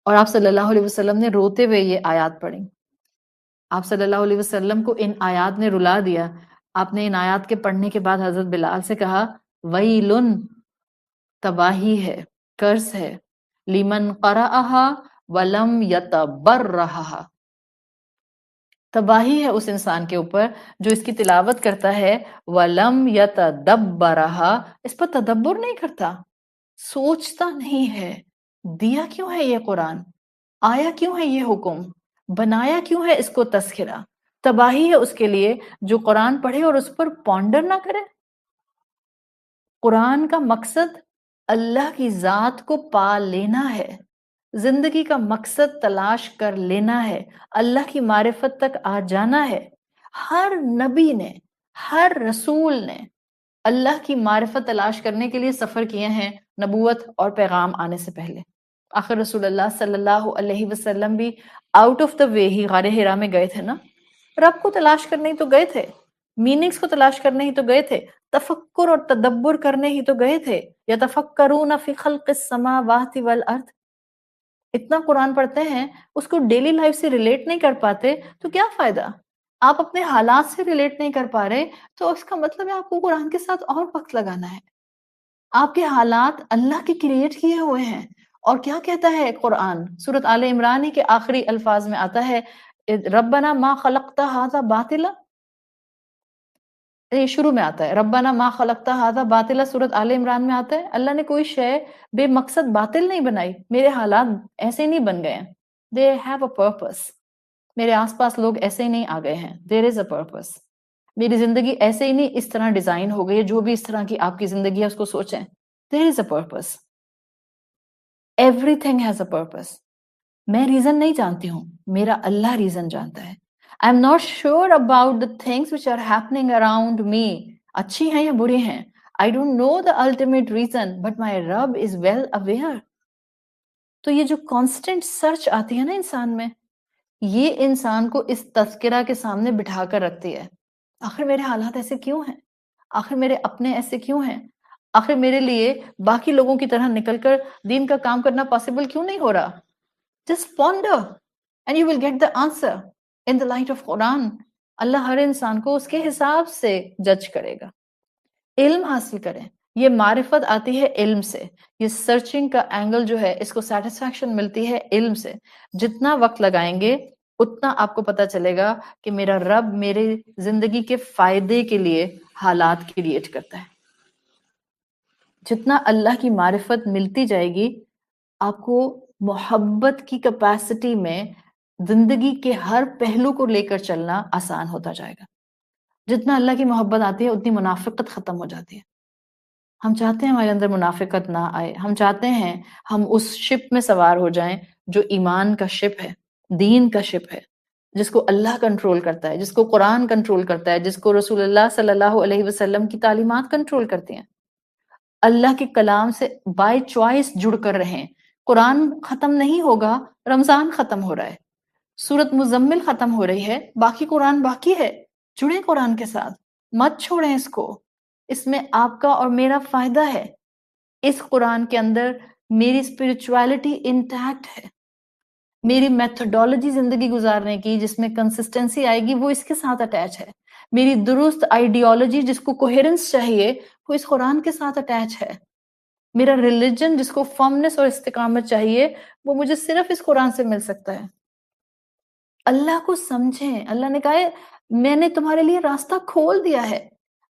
اور آپ صلی اللہ علیہ وسلم نے روتے ہوئے یہ آیات پڑھی۔ آپ صلی اللہ علیہ وسلم کو ان آیات نے رلا دیا۔ آپ نے ان آیات کے پڑھنے کے بعد حضرت بلال سے کہا ویلن، تباہی ہے، کرس ہے، لمن قرأہا ولم یتبرہا، تباہی ہے اس انسان کے اوپر جو اس کی تلاوت کرتا ہے ولم یتدبرہا، اس پر تدبر نہیں کرتا، سوچتا نہیں ہے، دیا کیوں ہے یہ قرآن، آیا کیوں ہے یہ حکم، بنایا کیوں ہے اس کو تذکرہ۔ تباہی ہے اس کے لیے جو قرآن پڑھے اور اس پر پونڈر نہ کرے۔ قرآن کا مقصد اللہ کی ذات کو پا لینا ہے، زندگی کا مقصد تلاش کر لینا ہے، اللہ کی معرفت تک آ جانا ہے۔ ہر نبی نے، ہر رسول نے اللہ کی معرفت تلاش کرنے کے لیے سفر کیے ہیں نبوت اور پیغام آنے سے پہلے۔ آخر رسول اللہ صلی اللہ علیہ وسلم بھی آؤٹ آف دا وے ہی غار حرا میں گئے تھے نا، رب کو تلاش کرنے ہی تو گئے تھے، میننگز کو تلاش کرنے ہی تو گئے تھے، تفکر اور تدبر کرنے ہی تو گئے تھے۔ یتفکرون فی خلق السماوات والارض، اتنا قرآن پڑھتے ہیں اس کو ڈیلی لائف سے ریلیٹ نہیں کر پاتے تو کیا فائدہ؟ آپ اپنے حالات سے ریلیٹ نہیں کر پا رہے تو اس کا مطلب ہے آپ کو قرآن کے ساتھ اور وقت لگانا ہے۔ آپ کے حالات اللہ کے کریٹ کیے ہوئے ہیں، اور کیا کہتا ہے قرآن؟ سورۃ آل عمران ہی کے آخری الفاظ میں آتا ہے ربنا ما خلقت ھذا باطلا، یہ شروع میں آتا ہے ربنا ما خلقت ھذا باطلا، سورۃ آل عمران میں آتا ہے اللہ نے کوئی شے بے مقصد باطل نہیں بنائی، میرے حالات ایسے نہیں بن گئے ہیں، they have a purpose، میرے آس پاس لوگ ایسے ہی نہیں آ گئے ہیں، there is a purpose، میری زندگی ایسے ہی نہیں اس طرح ڈیزائن ہو گئی ہے، جو بھی اس طرح کی آپ کی زندگی ہے اس کو سوچیں، there is a purpose، everything has a purpose۔ میں ریزن نہیں جانتی ہوں، میرا اللہ ریزن جانتا ہے۔ I'm not sure about the things which are happening around me، اچھی ہیں یا بری ہیں، I don't know the ultimate reason but my رب is well aware۔ تو یہ جو کانسٹنٹ سرچ آتی ہے نا انسان میں، یہ انسان کو اس تذکرہ کے سامنے بٹھا کر رکھتی ہے، آخر میرے حالات ایسے کیوں ہیں، آخر میرے اپنے ایسے کیوں ہیں، آخر میرے لیے باقی لوگوں کی طرح نکل کر دین کا کام کرنا پاسبل کیوں نہیں ہو رہا۔ Just ponder and you will get the answer in the light of Quran۔ اللہ ہر انسان کو اس کے حساب سے جج کرے گا۔ علم حاصل کریں، یہ معرفت آتی ہے علم سے، یہ سرچنگ کا اینگل جو ہے اس کو سیٹسفیکشن ملتی ہے علم سے۔ جتنا وقت لگائیں گے اتنا آپ کو پتا چلے گا کہ میرا رب میرے زندگی کے فائدے کے لیے حالات کریٹ کرتا ہے۔ جتنا اللہ کی معرفت ملتی جائے گی آپ کو محبت کی کیپیسٹی میں زندگی کے ہر پہلو کو لے کر چلنا آسان ہوتا جائے گا۔ جتنا اللہ کی محبت آتی ہے اتنی منافقت ختم ہو جاتی ہے۔ ہم چاہتے ہیں ہمارے اندر منافقت نہ آئے، ہم چاہتے ہیں ہم اس شپ میں سوار ہو جائیں جو ایمان کا شپ ہے، دین کا شپ ہے، جس کو اللہ کنٹرول کرتا ہے، جس کو قرآن کنٹرول کرتا ہے، جس کو رسول اللہ صلی اللہ علیہ وسلم کی تعلیمات کنٹرول کرتی ہیں۔ اللہ کے کلام سے بائی چوائس جڑ کر رہیں۔ قرآن ختم نہیں ہوگا، رمضان ختم ہو رہا ہے، سورت مزمل ختم ہو رہی ہے، باقی قرآن باقی ہے، جڑیں قرآن کے ساتھ، مت چھوڑیں اس کو، اس میں آپ کا اور میرا فائدہ ہے۔ اس قرآن کے اندر میری اسپرچویلٹی انٹیکٹ ہے، میری میتھڈولوجی زندگی گزارنے کی جس میں کنسسٹنسی آئے گی وہ اس کے ساتھ اٹیچ ہے، میری درست آئیڈیالوجی جس کو کوہیرنس چاہیے وہ اس قرآن کے ساتھ اٹیچ ہے، میرا ریلیجن جس کو فرمنس اور استقامت چاہیے وہ مجھے صرف اس قرآن سے مل سکتا ہے۔ اللہ کو سمجھیں، اللہ نے کہا ہے میں نے تمہارے لیے راستہ کھول دیا ہے،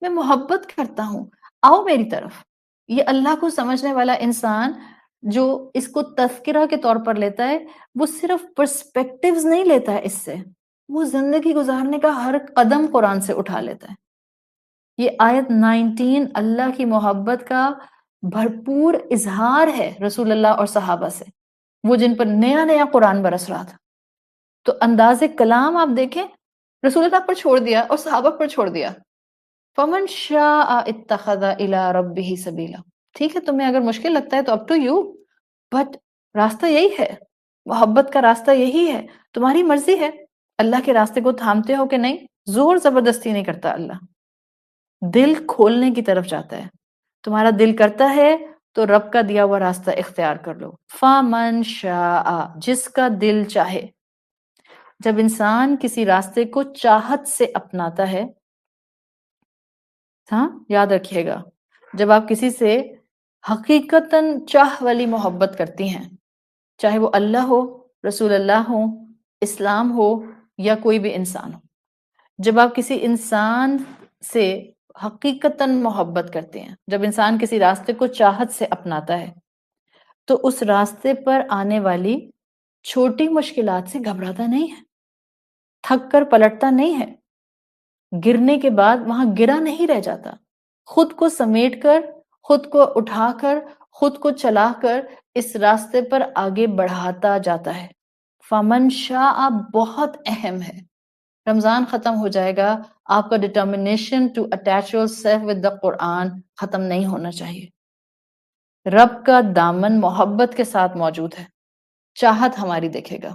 میں محبت کرتا ہوں، آؤ میری طرف۔ یہ اللہ کو سمجھنے والا انسان جو اس کو تذکرہ کے طور پر لیتا ہے وہ صرف پرسپیکٹیوز نہیں لیتا ہے، اس سے وہ زندگی گزارنے کا ہر قدم قرآن سے اٹھا لیتا ہے۔ یہ آیت 19 اللہ کی محبت کا بھرپور اظہار ہے رسول اللہ اور صحابہ سے، وہ جن پر نیا نیا قرآن برس رہا تھا۔ تو انداز کلام آپ دیکھیں، رسول اللہ پر چھوڑ دیا اور صحابہ پر چھوڑ دیا. فمن شاء اتخذ الى ربه سبیلا. ٹھیک ہے تمہیں اگر مشکل لگتا ہے تو اپ ٹو یو، بٹ راستہ یہی ہے، محبت کا راستہ یہی ہے، تمہاری مرضی ہے. اللہ کے راستے کو تھامتے ہو کہ نہیں؟ زور زبردستی نہیں کرتا اللہ، دل کھولنے کی طرف جاتا ہے. تمہارا دل کرتا ہے تو رب کا دیا ہوا راستہ اختیار کر لو. فمن شاء، جس کا دل چاہے. جب انسان کسی راستے کو چاہت سے اپناتا ہے، ہاں یاد رکھیے گا، جب آپ کسی سے حقیقتاً چاہ والی محبت کرتی ہیں، چاہے وہ اللہ ہو، رسول اللہ ہو، اسلام ہو یا کوئی بھی انسان ہو، جب آپ کسی انسان سے حقیقتاً محبت کرتے ہیں، جب انسان کسی راستے کو چاہت سے اپناتا ہے تو اس راستے پر آنے والی چھوٹی مشکلات سے گھبراتا نہیں ہے، تھک کر پلٹتا نہیں ہے، گرنے کے بعد وہاں گرا نہیں رہ جاتا، خود کو سمیٹ کر، خود کو اٹھا کر، خود کو چلا کر اس راستے پر آگے بڑھاتا جاتا ہے. فمن شاء بہت اہم ہے. رمضان ختم ہو جائے گا، آپ کا determination to attach yourself with the قرآن ختم نہیں ہونا چاہیے. رب کا دامن محبت کے ساتھ موجود ہے، چاہت ہماری دیکھے گا.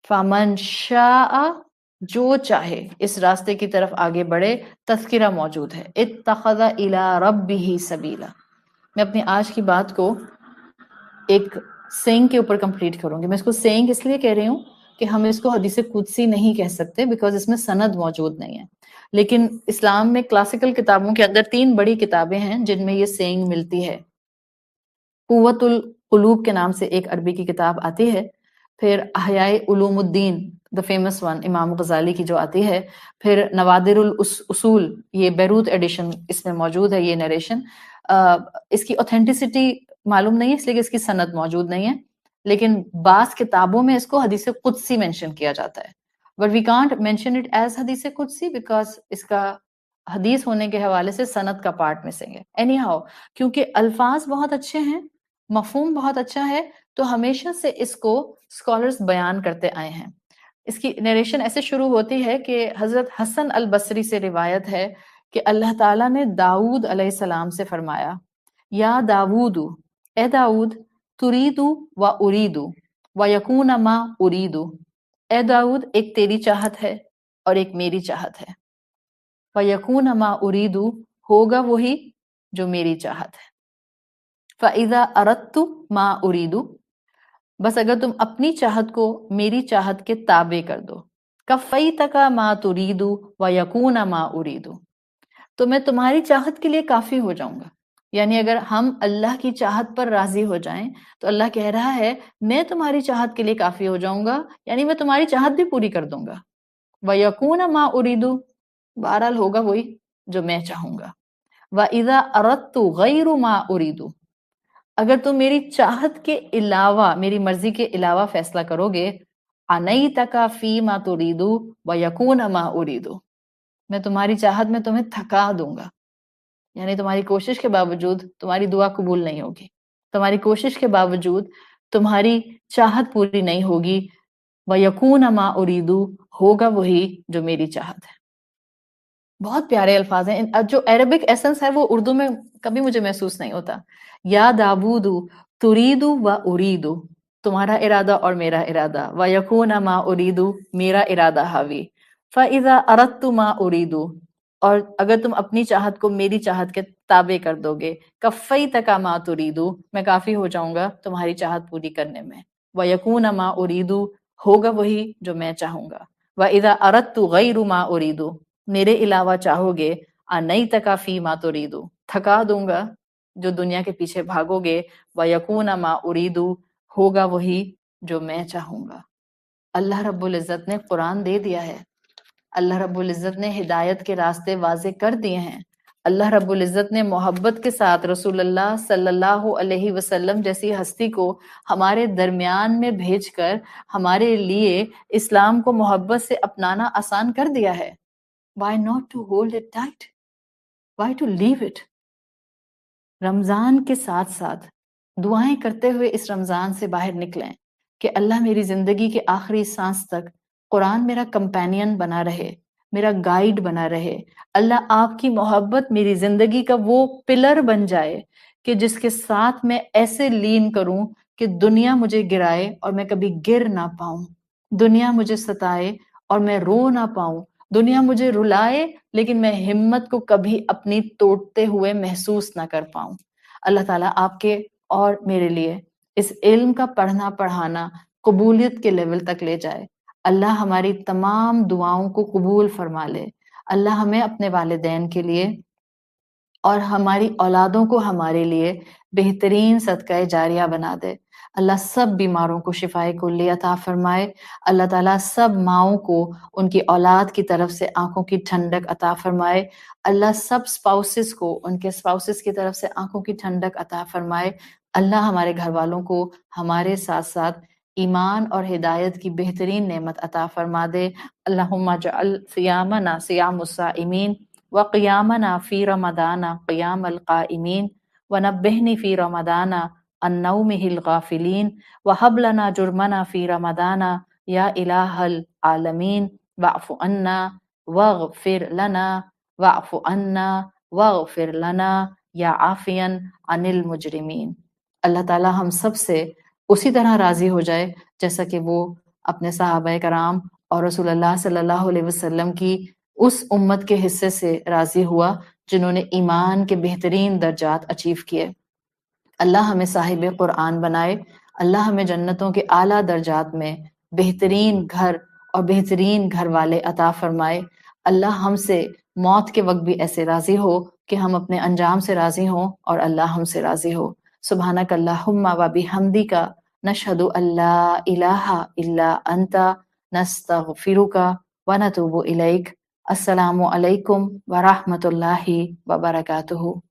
فمن شاء، جو چاہے اس راستے کی طرف آگے بڑھے. تذکرہ موجود ہے، اتخذ الی ربہ سبیلا. میں اپنی آج کی بات کو ایک سینگ کے اوپر کمپلیٹ کروں گی. میں اس کو سینگ اس لیے کہہ رہی ہوں کہ ہم اس کو حدیث قدسی نہیں کہہ سکتے بیکاز اس میں سند موجود نہیں ہے، لیکن اسلام میں کلاسیکل کتابوں کے اندر 3 بڑی کتابیں ہیں جن میں یہ سینگ ملتی ہے. قوت القلوب کے نام سے ایک عربی کی کتاب آتی ہے، پھر احیاء علوم الدین دا فیمس ون امام غزالی کی جو آتی ہے، پھر نوادر الاصول، یہ بیروت ایڈیشن اس میں موجود ہے. یہ نریشن اس کی اوتھینٹسٹی معلوم نہیں ہے اس لیے کہ اس کی سند موجود نہیں ہے، لیکن بعض کتابوں میں اس کو حدیث قدسی مینشن کیا جاتا ہے. But we can't mention it as حدیث قدسی بیکاز اس کا حدیث ہونے کے حوالے سے سند کا پارٹ مسنگ ہے. اینی ہاؤ، کیونکہ الفاظ بہت اچھے ہیں، مفہوم بہت اچھا ہے، تو ہمیشہ سے اس کو اسکالرز بیان کرتے آئے ہیں. اس کی نریشن ایسے شروع ہوتی ہے کہ حضرت حسن البصری سے روایت ہے کہ اللہ تعالیٰ نے داؤد علیہ السلام سے فرمایا، یا داود، اے داؤد، تریدو و اریدو و یکون ما اریدو. اے داؤد، ایک تیری چاہت ہے اور ایک میری چاہت ہے. وَيَكُونَ مَا أُرِيدُ، ہوگا وہی جو میری چاہت ہے. فَإِذَا أَرَدْتُ مَا أُرِيدُ، بس اگر تم اپنی چاہت کو میری چاہت کے تابع کر دو. كَفَّيْتَكَ مَا تُرِيدُ وَيَكُونَ مَا أُرِيدُ، تو میں تمہاری چاہت کے لیے کافی ہو جاؤں گا. یعنی اگر ہم اللہ کی چاہت پر راضی ہو جائیں تو اللہ کہہ رہا ہے میں تمہاری چاہت کے لیے کافی ہو جاؤں گا، یعنی میں تمہاری چاہت بھی پوری کر دوں گا. وَيَكُونَ مَا أُرِيدُ، بہرحال ہوگا وہی جو میں چاہوں گا. وَإِذَا أَرَدْتُ غَيْرُ مَا أُرِيدُ، اگر تم میری چاہت کے علاوہ، میری مرضی کے علاوہ فیصلہ کرو گے، أَنَيْتَكَ فِي مَا تُرِيدُ وَيَكُونَ مَا أُرِيدُ، میں تمہاری چاہت میں تمہیں تھکا دوں گا. یعنی تمہاری کوشش کے باوجود تمہاری دعا قبول نہیں ہوگی، تمہاری کوشش کے باوجود تمہاری چاہت پوری نہیں ہوگی. وَيَكُونَ مَا أُرِيدُ، ہوگا وہی جو میری چاہت ہے. بہت پیارے الفاظ ہیں. جو عربک ایسنس ہے وہ اردو میں کبھی مجھے محسوس نہیں ہوتا. یا داود ترید و ارید، تمہارا ارادہ اور میرا ارادہ. وَيَكُونَ مَا أُرِيدُ، میرا ارادہ حاوی. فَإِذَا أَرَدْتُ مَا أُرِيدُ، اور اگر تم اپنی چاہت کو میری چاہت کے تابع کر دو گے، كَفَّيْتَكَ مَا تُرِيدُ، میں کافی ہو جاؤں گا تمہاری چاہت پوری کرنے میں. وَيَكُونَ مَا أُرِيدُ، ہوگا وہی جو میں چاہوں گا. وَإِذَا أَرَدْتُ غَيْرُ مَا أُرِيدُ، میرے علاوہ چاہو گے، أَنَيْتَكَ فِي مَا تُرِيدُ، تھکا دوں گا جو دنیا کے پیچھے بھاگو گے. وَيَكُونَ مَا أُرِيدُ، ہوگا وہی جو میں چاہوں گا. اللہ رب العزت نے قرآن دے دیا ہے، اللہ رب العزت نے ہدایت کے راستے واضح کر دیے ہیں. اللہ رب العزت نے محبت کے ساتھ رسول اللہ صلی اللہ علیہ وسلم جیسی ہستی کو ہمارے درمیان میں بھیج کر ہمارے لیے اسلام کو محبت سے اپنانا آسان کر دیا ہے. Why not to hold it tight? Why to leave it? رمضان کے ساتھ ساتھ دعائیں کرتے ہوئے اس رمضان سے باہر نکلیں. کہ اللہ میری زندگی کے آخری سانس تک قرآن میرا کمپینین بنا رہے، میرا گائیڈ بنا رہے۔ اللہ آپ کی محبت میری زندگی کا وہ پلر بن جائے کہ جس کے ساتھ میں ایسے لین کروں کہ دنیا مجھے گرائے اور میں کبھی گر نہ پاؤں، دنیا مجھے ستائے اور میں رو نہ پاؤں، دنیا مجھے رلائے لیکن میں ہمت کو کبھی اپنی توڑتے ہوئے محسوس نہ کر پاؤں۔ اللہ تعالیٰ آپ کے اور میرے لیے اس علم کا پڑھنا پڑھانا قبولیت کے لیول تک لے جائے۔ اللہ ہماری تمام دعاؤں کو قبول فرما لے۔ اللہ ہمیں اپنے والدین کے لیے اور ہماری اولادوں کو ہمارے لیے بہترین صدقہ جاریہ بنا دے۔ اللہ سب بیماروں کو شفائے کلی عطا فرمائے۔ اللہ تعالیٰ سب ماؤں کو ان کی اولاد کی طرف سے آنکھوں کی ٹھنڈک عطا فرمائے۔ اللہ سب سپاؤسز کو ان کے سپاؤسز کی طرف سے آنکھوں کی ٹھنڈک عطا فرمائے۔ اللہ ہمارے گھر والوں کو ہمارے ساتھ ساتھ ایمان اور ہدایت کی بہترین نعمت عطا فرما دے۔ اللہم اجعل صیامنا صیام الصائمین وقیامنا فی رمضان قیام القائمین ونبہنی فی رمضان عن نومہ الغافلین وہب لنا جرمنا فی رمضان یا الہ العالمین واعف عنا واغفر لنا واعف عنا واغفر لنا یا عافیا عن المجرمین۔ اللہ تعالیٰ ہم سب سے اسی طرح راضی ہو جائے جیسا کہ وہ اپنے صحابہ کرام اور رسول اللہ صلی اللہ علیہ وسلم کی اس امت کے حصے سے راضی ہوا جنہوں نے ایمان کے بہترین درجات اچیو کیے۔ اللہ ہمیں صاحب قرآن بنائے، اللہ ہمیں جنتوں کے اعلیٰ درجات میں بہترین گھر اور بہترین گھر والے عطا فرمائے۔ اللہ ہم سے موت کے وقت بھی ایسے راضی ہو کہ ہم اپنے انجام سے راضی ہوں اور اللہ ہم سے راضی ہو۔ سبحانک اللہم و بحمدک نشہد ان لا الہ الا انت نستغفرک ونتوب الیک۔ السلام علیکم ورحمۃ اللہ وبرکاتہ۔